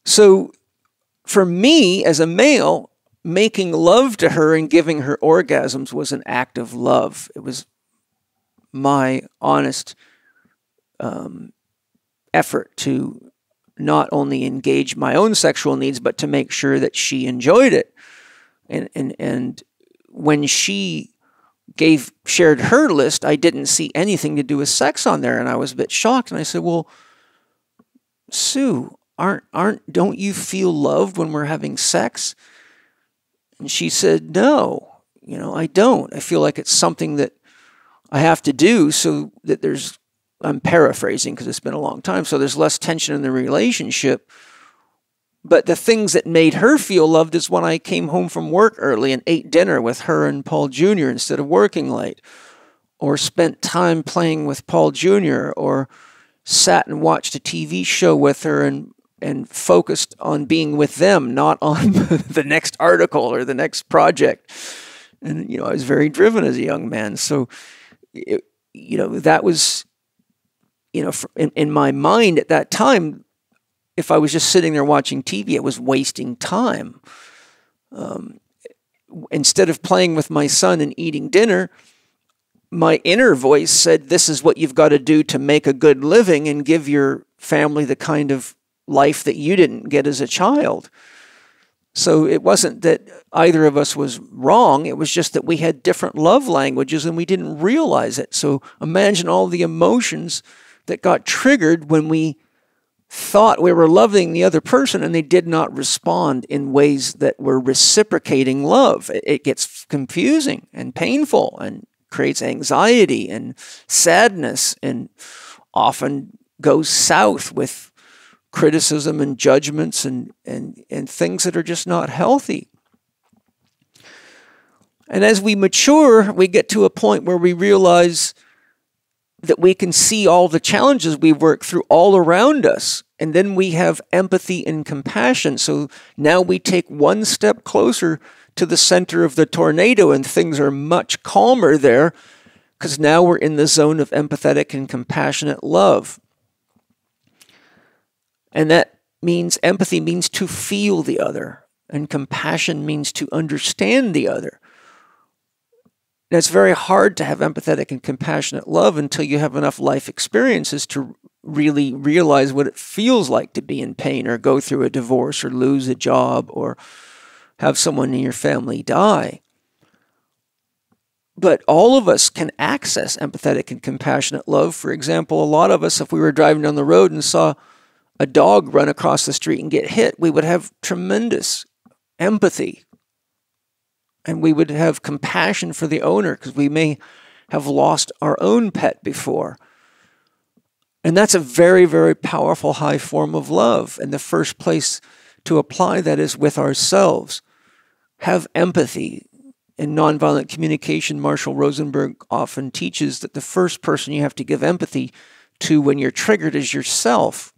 So for me as a male, making love to her and giving her orgasms was an act of love. It was my honest effort to not only engage my own sexual needs, but to make sure that she enjoyed it. And when she shared her list, I didn't see anything to do with sex on there, and I was a bit shocked. And I said, "Well, Sue, don't you feel loved when we're having sex?" And she said, "No, I don't. I feel like it's something that I have to do so that I'm paraphrasing because it's been a long time, so there's less tension in the relationship. But the things that made her feel loved is when I came home from work early and ate dinner with her and Paul Jr. instead of working late, or spent time playing with Paul Jr., or sat and watched a TV show with her and focused on being with them, not on the next article or the next project." And, I was very driven as a young man. So, that was, in my mind at that time, if I was just sitting there watching TV, it was wasting time. Instead of playing with my son and eating dinner, my inner voice said, this is what you've got to do to make a good living and give your family the kind of life that you didn't get as a child. So it wasn't that either of us was wrong. It was just that we had different love languages and we didn't realize it. So imagine all the emotions that got triggered when we thought we were loving the other person and they did not respond in ways that were reciprocating love. It gets confusing and painful and creates anxiety and sadness, and often goes south with criticism and judgments and things that are just not healthy. And as we mature, we get to a point where we realize that we can see all the challenges we work through all around us. And then we have empathy and compassion. So now we take one step closer to the center of the tornado and things are much calmer there. because now we're in the zone of empathetic and compassionate love. And that means empathy means to feel the other, and compassion means to understand the other. And it's very hard to have empathetic and compassionate love until you have enough life experiences to really realize what it feels like to be in pain or go through a divorce or lose a job or have someone in your family die. But all of us can access empathetic and compassionate love. For example, a lot of us, if we were driving down the road and saw a dog run across the street and get hit, we would have tremendous empathy. And we would have compassion for the owner because we may have lost our own pet before. And that's a very, very powerful high form of love. And the first place to apply that is with ourselves. Have empathy. In nonviolent communication, Marshall Rosenberg often teaches that the first person you have to give empathy to when you're triggered is yourself.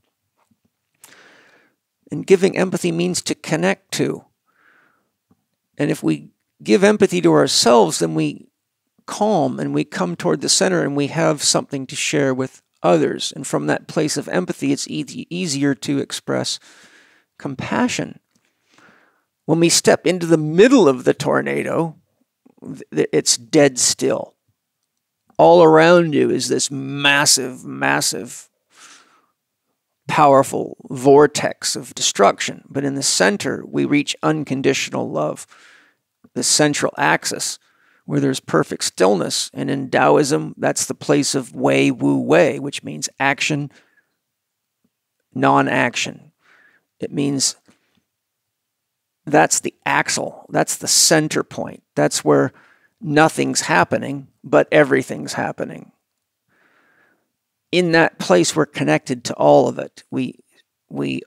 And giving empathy means to connect to. And if we give empathy to ourselves, then we calm and we come toward the center and we have something to share with others. And from that place of empathy, it's easier to express compassion. When we step into the middle of the tornado, it's dead still. All around you is this massive, massive, powerful vortex of destruction. But in the center, we reach unconditional love. The central axis, where there's perfect stillness. And in Taoism, that's the place of Wei Wu Wei, which means action, non-action. It means that's the axle, that's the center point. That's where nothing's happening, but everything's happening. In that place, we're connected to all of it. We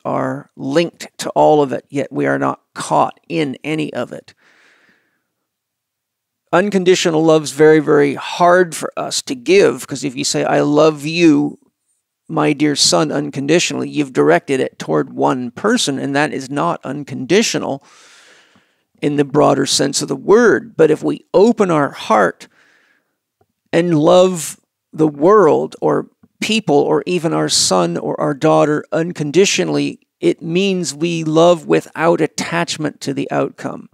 are linked to all of it, yet we are not caught in any of it. Unconditional love's very, very hard for us to give, because if you say, I love you, my dear son, unconditionally, you've directed it toward one person, and that is not unconditional in the broader sense of the word. But if we open our heart and love the world or people or even our son or our daughter unconditionally, it means we love without attachment to the outcome.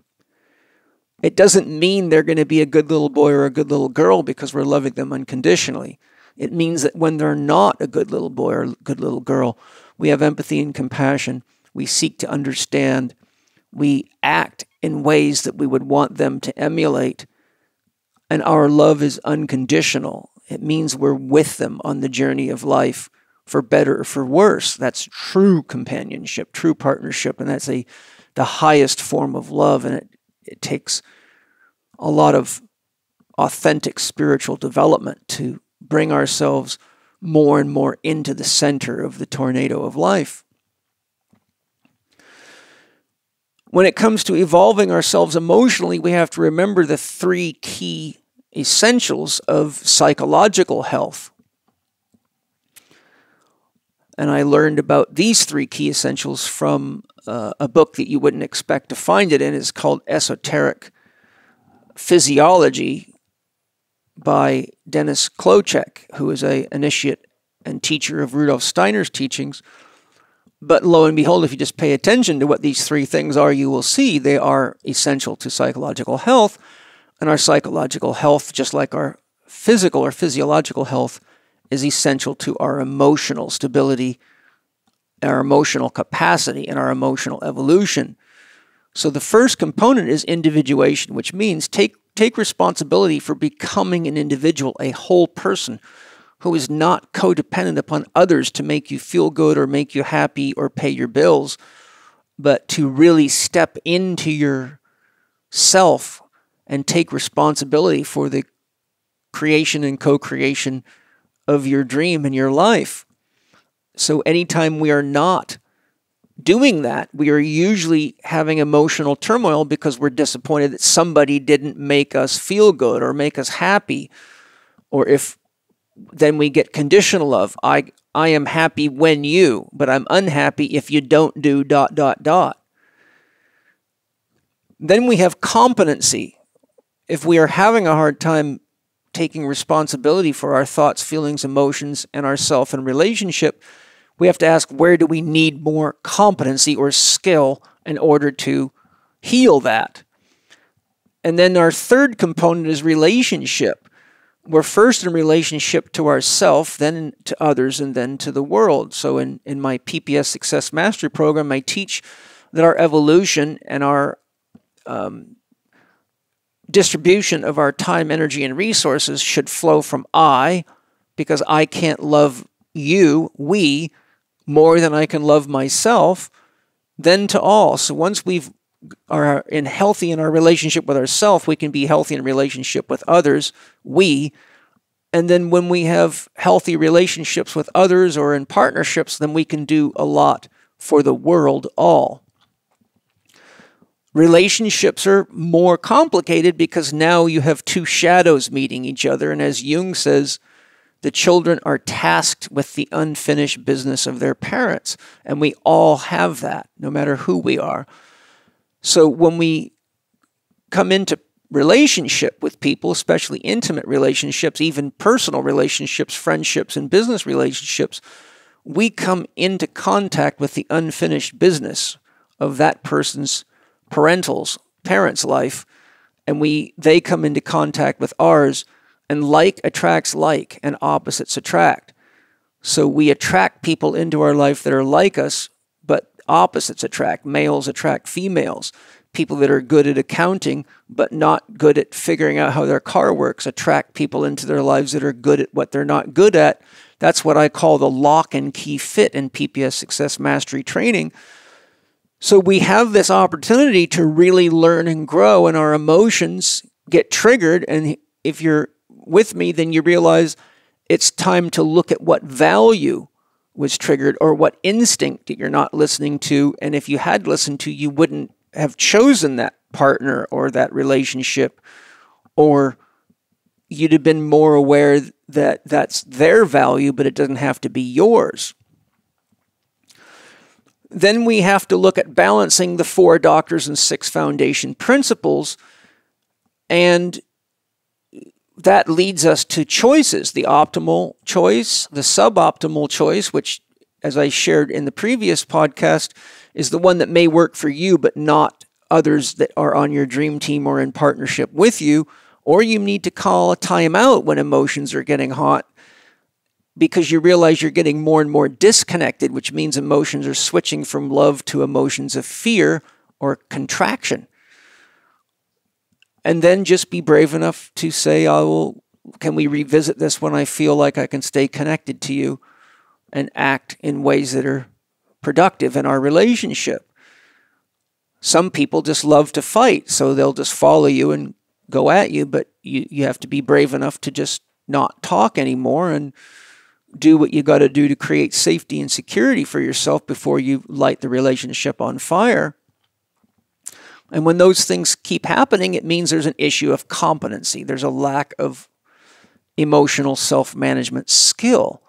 It doesn't mean they're going to be a good little boy or a good little girl because we're loving them unconditionally. It means that when they're not a good little boy or a good little girl, we have empathy and compassion. We seek to understand. We act in ways that we would want them to emulate. And our love is unconditional. It means we're with them on the journey of life, for better or for worse. That's true companionship, true partnership, and that's the highest form of love, and it takes a lot of authentic spiritual development to bring ourselves more and more into the center of the tornado of life. When it comes to evolving ourselves emotionally, we have to remember the three key essentials of psychological health. And I learned about these three key essentials from a book that you wouldn't expect to find it in. It's called Esoteric Physiology by Dennis Chek, who is an initiate and teacher of Rudolf Steiner's teachings. But lo and behold, if you just pay attention to what these three things are, you will see they are essential to psychological health. And our psychological health, just like our physical or physiological health, is essential to our emotional stability, our emotional capacity, and our emotional evolution. So the first component is individuation, which means take responsibility for becoming an individual, a whole person who is not codependent upon others to make you feel good or make you happy or pay your bills, but to really step into yourself and take responsibility for the creation and co-creation of your dream and your life. So anytime we are not doing that, we are usually having emotional turmoil because we're disappointed that somebody didn't make us feel good or make us happy. Or if then we get conditional love. I am happy when you, but I'm unhappy if you don't do ... Then we have competency. If we are having a hard time taking responsibility for our thoughts, feelings, emotions, and ourself and relationship, we have to ask, where do we need more competency or skill in order to heal that? And then our third component is relationship. We're first in relationship to ourselves, then to others, and then to the world. So in my PPS Success Mastery program, I teach that our evolution and our distribution of our time, energy, and resources should flow from I, because I can't love you, we, more than I can love myself, then to all. So once we've are healthy in our relationship with ourselves, we can be healthy in relationship with others, we. And then when we have healthy relationships with others or in partnerships, then we can do a lot for the world, all. Relationships are more complicated because now you have two shadows meeting each other. And as Jung says, the children are tasked with the unfinished business of their parents. And we all have that, no matter who we are. So when we come into relationship with people, especially intimate relationships, even personal relationships, friendships, and business relationships, we come into contact with the unfinished business of that person's parents' life, and they come into contact with ours, and like attracts like, and opposites attract. So we attract people into our life that are like us, but opposites attract. Males attract females. People that are good at accounting but not good at figuring out how their car works attract people into their lives that are good at what they're not good at. That's what I call the lock and key fit in PPS Success Mastery training. So we have this opportunity to really learn and grow, and our emotions get triggered. And if you're with me, then you realize it's time to look at what value was triggered or what instinct that you're not listening to. And if you had listened to, you wouldn't have chosen that partner or that relationship, or you'd have been more aware that that's their value, but it doesn't have to be yours. Then we have to look at balancing the 4 doctors and 6 foundation principles, and that leads us to choices, the optimal choice, the suboptimal choice, which, as I shared in the previous podcast, is the one that may work for you, but not others that are on your dream team or in partnership with you. Or you need to call a timeout when emotions are getting hot, because you realize you're getting more and more disconnected, which means emotions are switching from love to emotions of fear or contraction. And then just be brave enough to say, can we revisit this when I feel like I can stay connected to you and act in ways that are productive in our relationship. Some people just love to fight, so they'll just follow you and go at you, but you have to be brave enough to just not talk anymore and do what you got to do to create safety and security for yourself before you light the relationship on fire. And when those things keep happening, it means there's an issue of competency. There's a lack of emotional self-management skill.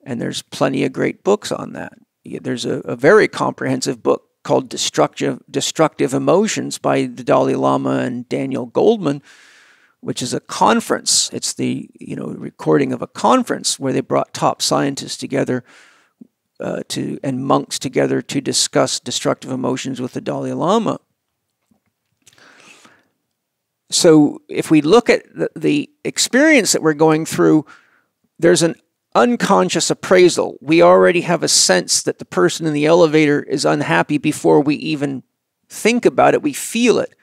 And there's plenty of great books on that. There's a very comprehensive book called Destructive Emotions by the Dalai Lama and Daniel Goleman, which is a conference. It's the recording of a conference where they brought top scientists together and monks together to discuss destructive emotions with the Dalai Lama. So if we look at the experience that we're going through, there's an unconscious appraisal. We already have a sense that the person in the elevator is unhappy before we even think about it. We feel it.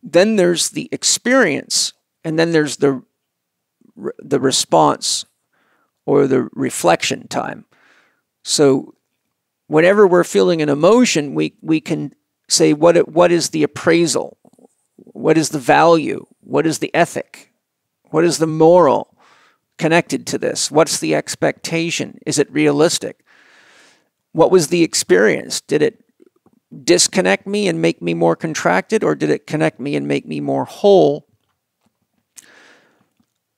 Then there's the experience, and then there's the response or the reflection time. So whenever we're feeling an emotion, we can say, what is the appraisal? What is the value? What is the ethic? What is the moral connected to this? What's the expectation? Is it realistic? What was the experience? Did it disconnect me and make me more contracted, or did it connect me and make me more whole?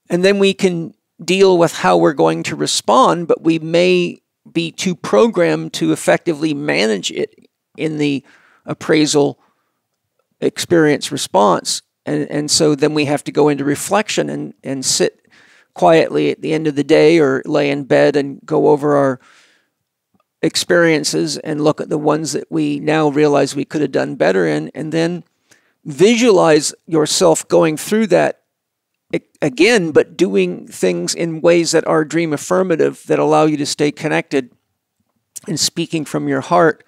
And then we can deal with how we're going to respond, but we may be too programmed to effectively manage it in the appraisal experience response. And so then we have to go into reflection and sit quietly at the end of the day or lay in bed and go over our experiences and look at the ones that we now realize we could have done better in, and then visualize yourself going through that again, but doing things in ways that are dream affirmative, that allow you to stay connected and speaking from your heart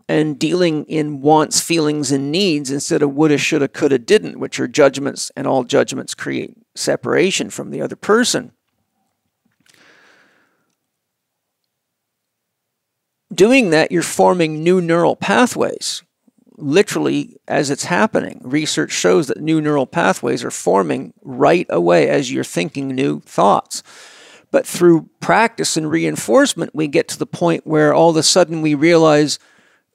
and dealing in wants, feelings, and needs instead of woulda, shoulda, coulda, didn't, which are judgments, and all judgments create separation from the other person. Doing that, you're forming new neural pathways. Literally, as it's happening, research shows that new neural pathways are forming right away as you're thinking new thoughts. But through practice and reinforcement, we get to the point where all of a sudden we realize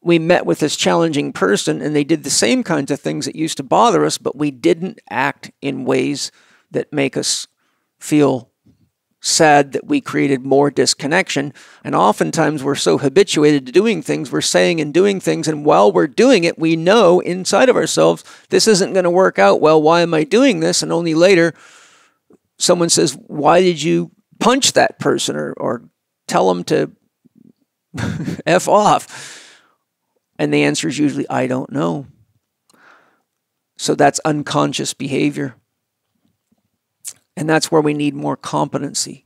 we met with this challenging person and they did the same kinds of things that used to bother us, but we didn't act in ways that make us feel sad that we created more disconnection. And oftentimes we're so habituated to doing things, we're saying and doing things, and while we're doing it, we know inside of ourselves, this isn't going to work out well. Why am I doing this? And only later, someone says, why did you punch that person or tell them to F off? And the answer is usually, I don't know. So that's unconscious behavior. And that's where we need more competency.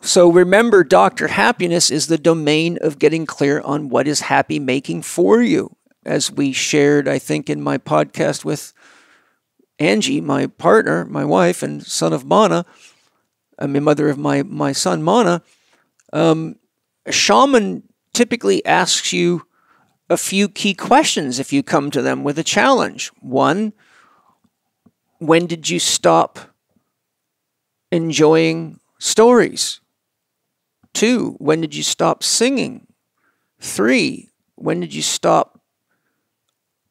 So remember, Dr. Happiness is the domain of getting clear on what is happy making for you. As we shared, I think, in my podcast with Angie, my partner, my wife, and son of Mana, mother of my son, Mana, a shaman typically asks you a few key questions if you come to them with a challenge. One, when did you stop enjoying stories? 2, when did you stop singing? 3, when did you stop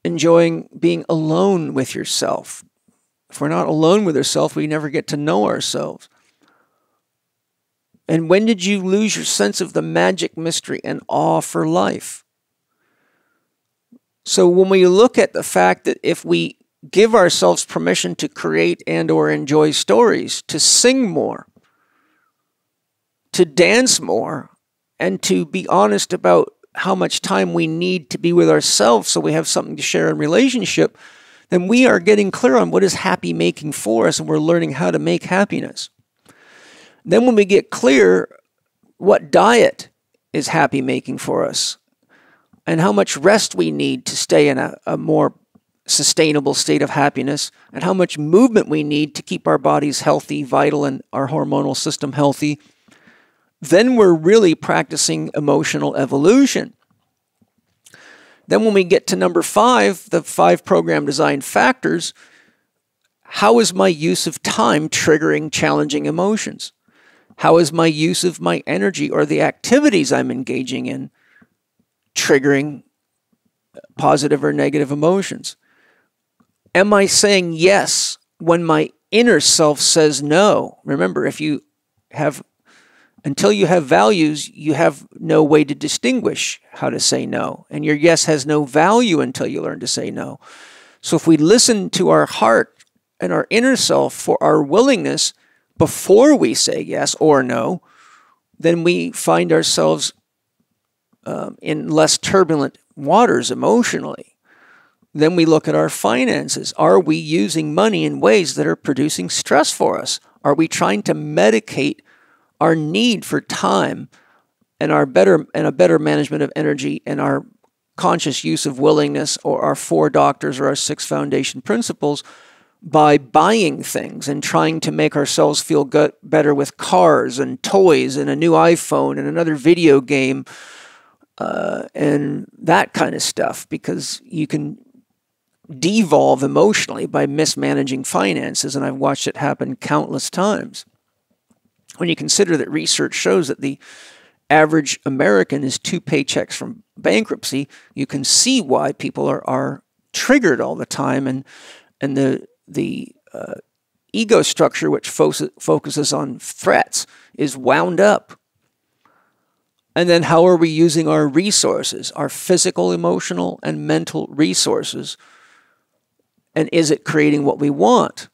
enjoying being alone with yourself? If we're not alone with ourselves, we never get to know ourselves. And when did you lose your sense of the magic, mystery, and awe for life? So when we look at the fact that if we give ourselves permission to create and or enjoy stories, to sing more, to dance more, and to be honest about how much time we need to be with ourselves so we have something to share in relationship, then we are getting clear on what is happy making for us, and we're learning how to make happiness. Then when we get clear what diet is happy making for us and how much rest we need to stay in a more sustainable state of happiness, and how much movement we need to keep our bodies healthy, vital, and our hormonal system healthy, then we're really practicing emotional evolution. Then when we get to number 5, the 5 program design factors, how is my use of time triggering challenging emotions? How is my use of my energy or the activities I'm engaging in triggering positive or negative emotions? Am I saying yes when my inner self says no? Remember, until you have values, you have no way to distinguish how to say no. And your yes has no value until you learn to say no. So if we listen to our heart and our inner self for our willingness before we say yes or no, then we find ourselves in less turbulent waters emotionally. Then we look at our finances. Are we using money in ways that are producing stress for us? Are we trying to medicate our need for time and a better management of energy and our conscious use of willingness, or our 4 doctors or our 6 foundation principles, by buying things and trying to make ourselves feel better with cars and toys and a new iPhone and another video game and that kind of stuff? Because you can devolve emotionally by mismanaging finances, and I've watched it happen countless times. When you consider that research shows that the average American is 2 paychecks from bankruptcy, you can see why people are triggered all the time, and the ego structure, which focuses on threats, is wound up. And then how are we using our resources, our physical, emotional, and mental resources, And is it creating what we want?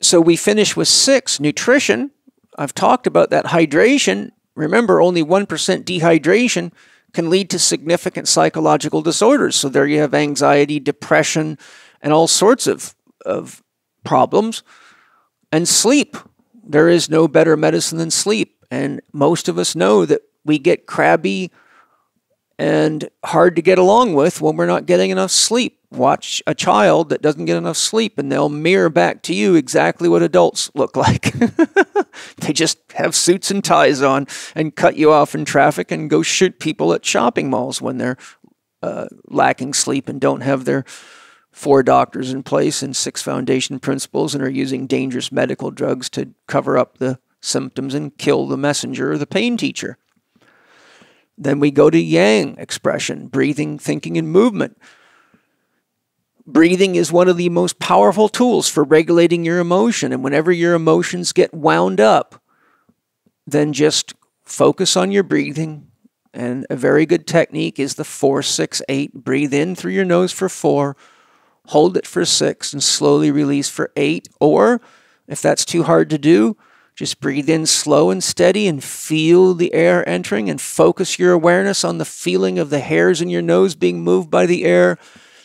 So we finish with 6, nutrition. I've talked about that. Hydration. Remember, only 1% dehydration can lead to significant psychological disorders. So there you have anxiety, depression, and all sorts of problems. And sleep. There is no better medicine than sleep. And most of us know that we get crabby and hard to get along with when we're not getting enough sleep. Watch a child that doesn't get enough sleep and they'll mirror back to you exactly what adults look like. They just have suits and ties on and cut you off in traffic and go shoot people at shopping malls when they're lacking sleep and don't have their 4 doctors in place and 6 foundation principles and are using dangerous medical drugs to cover up the symptoms and kill the messenger or the pain teacher. Then we go to yang expression, breathing, thinking, and movement. Breathing is one of the most powerful tools for regulating your emotion. And whenever your emotions get wound up, then just focus on your breathing. And a very good technique is the 4-6-8. Breathe in through your nose for 4, hold it for 6, and slowly release for 8. Or if that's too hard to do, just breathe in slow and steady and feel the air entering and focus your awareness on the feeling of the hairs in your nose being moved by the air,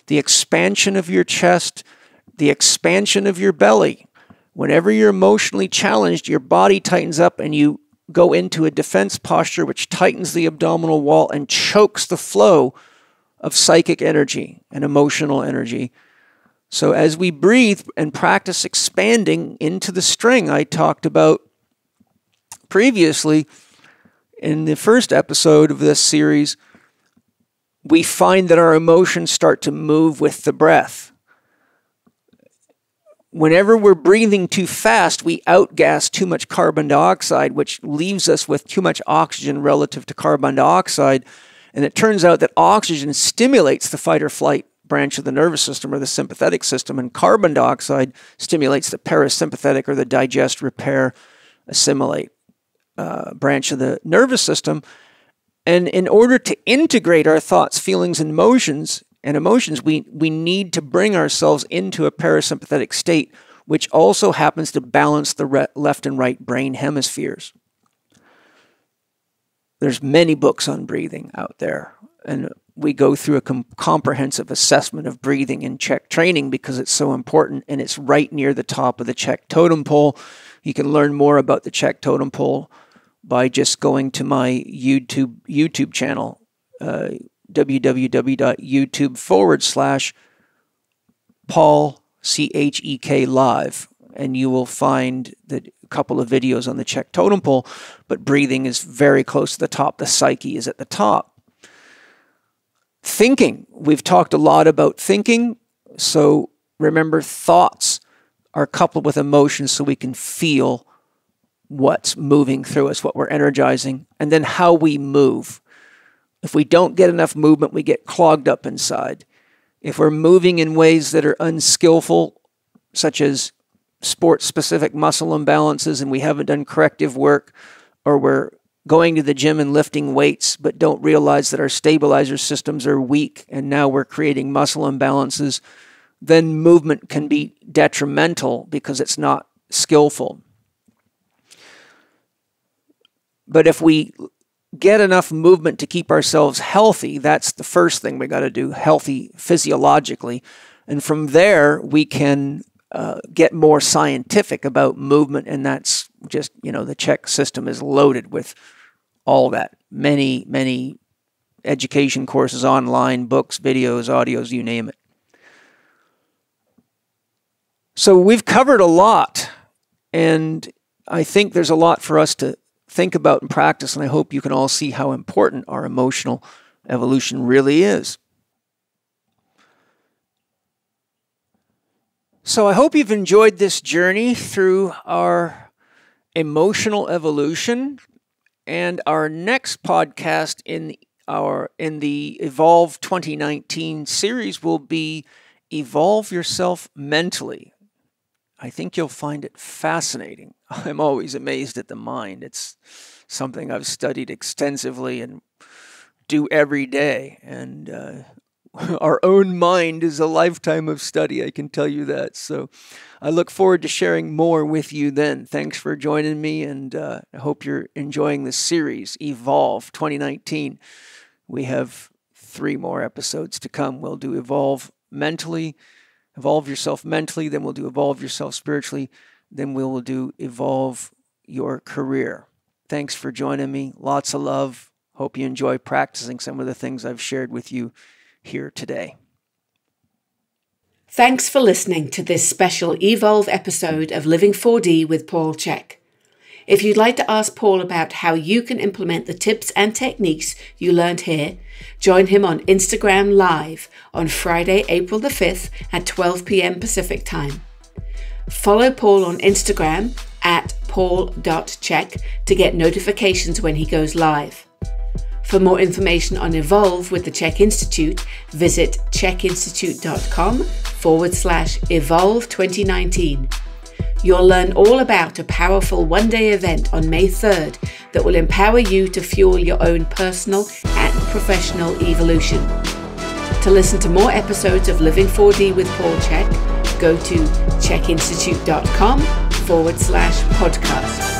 the expansion of your chest, the expansion of your belly. Whenever you're emotionally challenged, your body tightens up and you go into a defense posture which tightens the abdominal wall and chokes the flow of psychic energy and emotional energy. So as we breathe and practice expanding into the string I talked about previously in the first episode of this series, we find that our emotions start to move with the breath. Whenever we're breathing too fast, we outgas too much carbon dioxide, which leaves us with too much oxygen relative to carbon dioxide. And it turns out that oxygen stimulates the fight or flight branch of the nervous system or the sympathetic system, and carbon dioxide stimulates the parasympathetic or the digest, repair, assimilate branch of the nervous system. And in order to integrate our thoughts, feelings, and emotions, we need to bring ourselves into a parasympathetic state, which also happens to balance the left and right brain hemispheres. There's many books on breathing out there, and we go through a comprehensive assessment of breathing in Chek training because it's so important, and it's right near the top of the Chek totem pole. You can learn more about the Chek totem pole by just going to my YouTube channel, www.youtube.com/Paul, Chek live, and you will find a couple of videos on the Chek totem pole, but breathing is very close to the top. The psyche is at the top. Thinking. We've talked a lot about thinking. So remember, thoughts are coupled with emotions so we can feel what's moving through us, what we're energizing, and then how we move. If we don't get enough movement, we get clogged up inside. If we're moving in ways that are unskillful, such as sport-specific muscle imbalances, and we haven't done corrective work, or we're going to the gym and lifting weights, but don't realize that our stabilizer systems are weak, and now we're creating muscle imbalances, then movement can be detrimental because it's not skillful. But if we get enough movement to keep ourselves healthy, that's the first thing we got to do, healthy physiologically. And from there, we can get more scientific about movement, and that's just, the Chek system is loaded with all that. Many education courses online, books, videos, audios, you name it. So we've covered a lot, and I think there's a lot for us to think about and practice, and I hope you can all see how important our emotional evolution really is. So I hope you've enjoyed this journey through our emotional evolution, and our next podcast in the Evolve 2019 series will be Evolve Yourself Mentally. I think you'll find it fascinating. I'm always amazed at the mind. It's something I've studied extensively and do every day, and our own mind is a lifetime of study, I can tell you that. So I look forward to sharing more with you then. Thanks for joining me, and I hope you're enjoying this series, Evolve 2019. We have 3 more episodes to come. We'll do Evolve mentally, Evolve yourself mentally, then we'll do Evolve yourself spiritually, then we will do Evolve your career. Thanks for joining me. Lots of love. Hope you enjoy practicing some of the things I've shared with you here today. Thanks for listening to this special Evolve episode of Living 4D with Paul Chek. If you'd like to ask Paul about how you can implement the tips and techniques you learned here, join him on Instagram Live on Friday, April the 5th at 12 p.m. Pacific Time. Follow Paul on Instagram at paul.chek to get notifications when he goes live. For more information on Evolve with the Chek Institute, visit chekinstitute.com/Evolve 2019. You'll learn all about a powerful one-day event on May 3rd that will empower you to fuel your own personal and professional evolution. To listen to more episodes of Living 4D with Paul Chek, go to chekinstitute.com/podcast.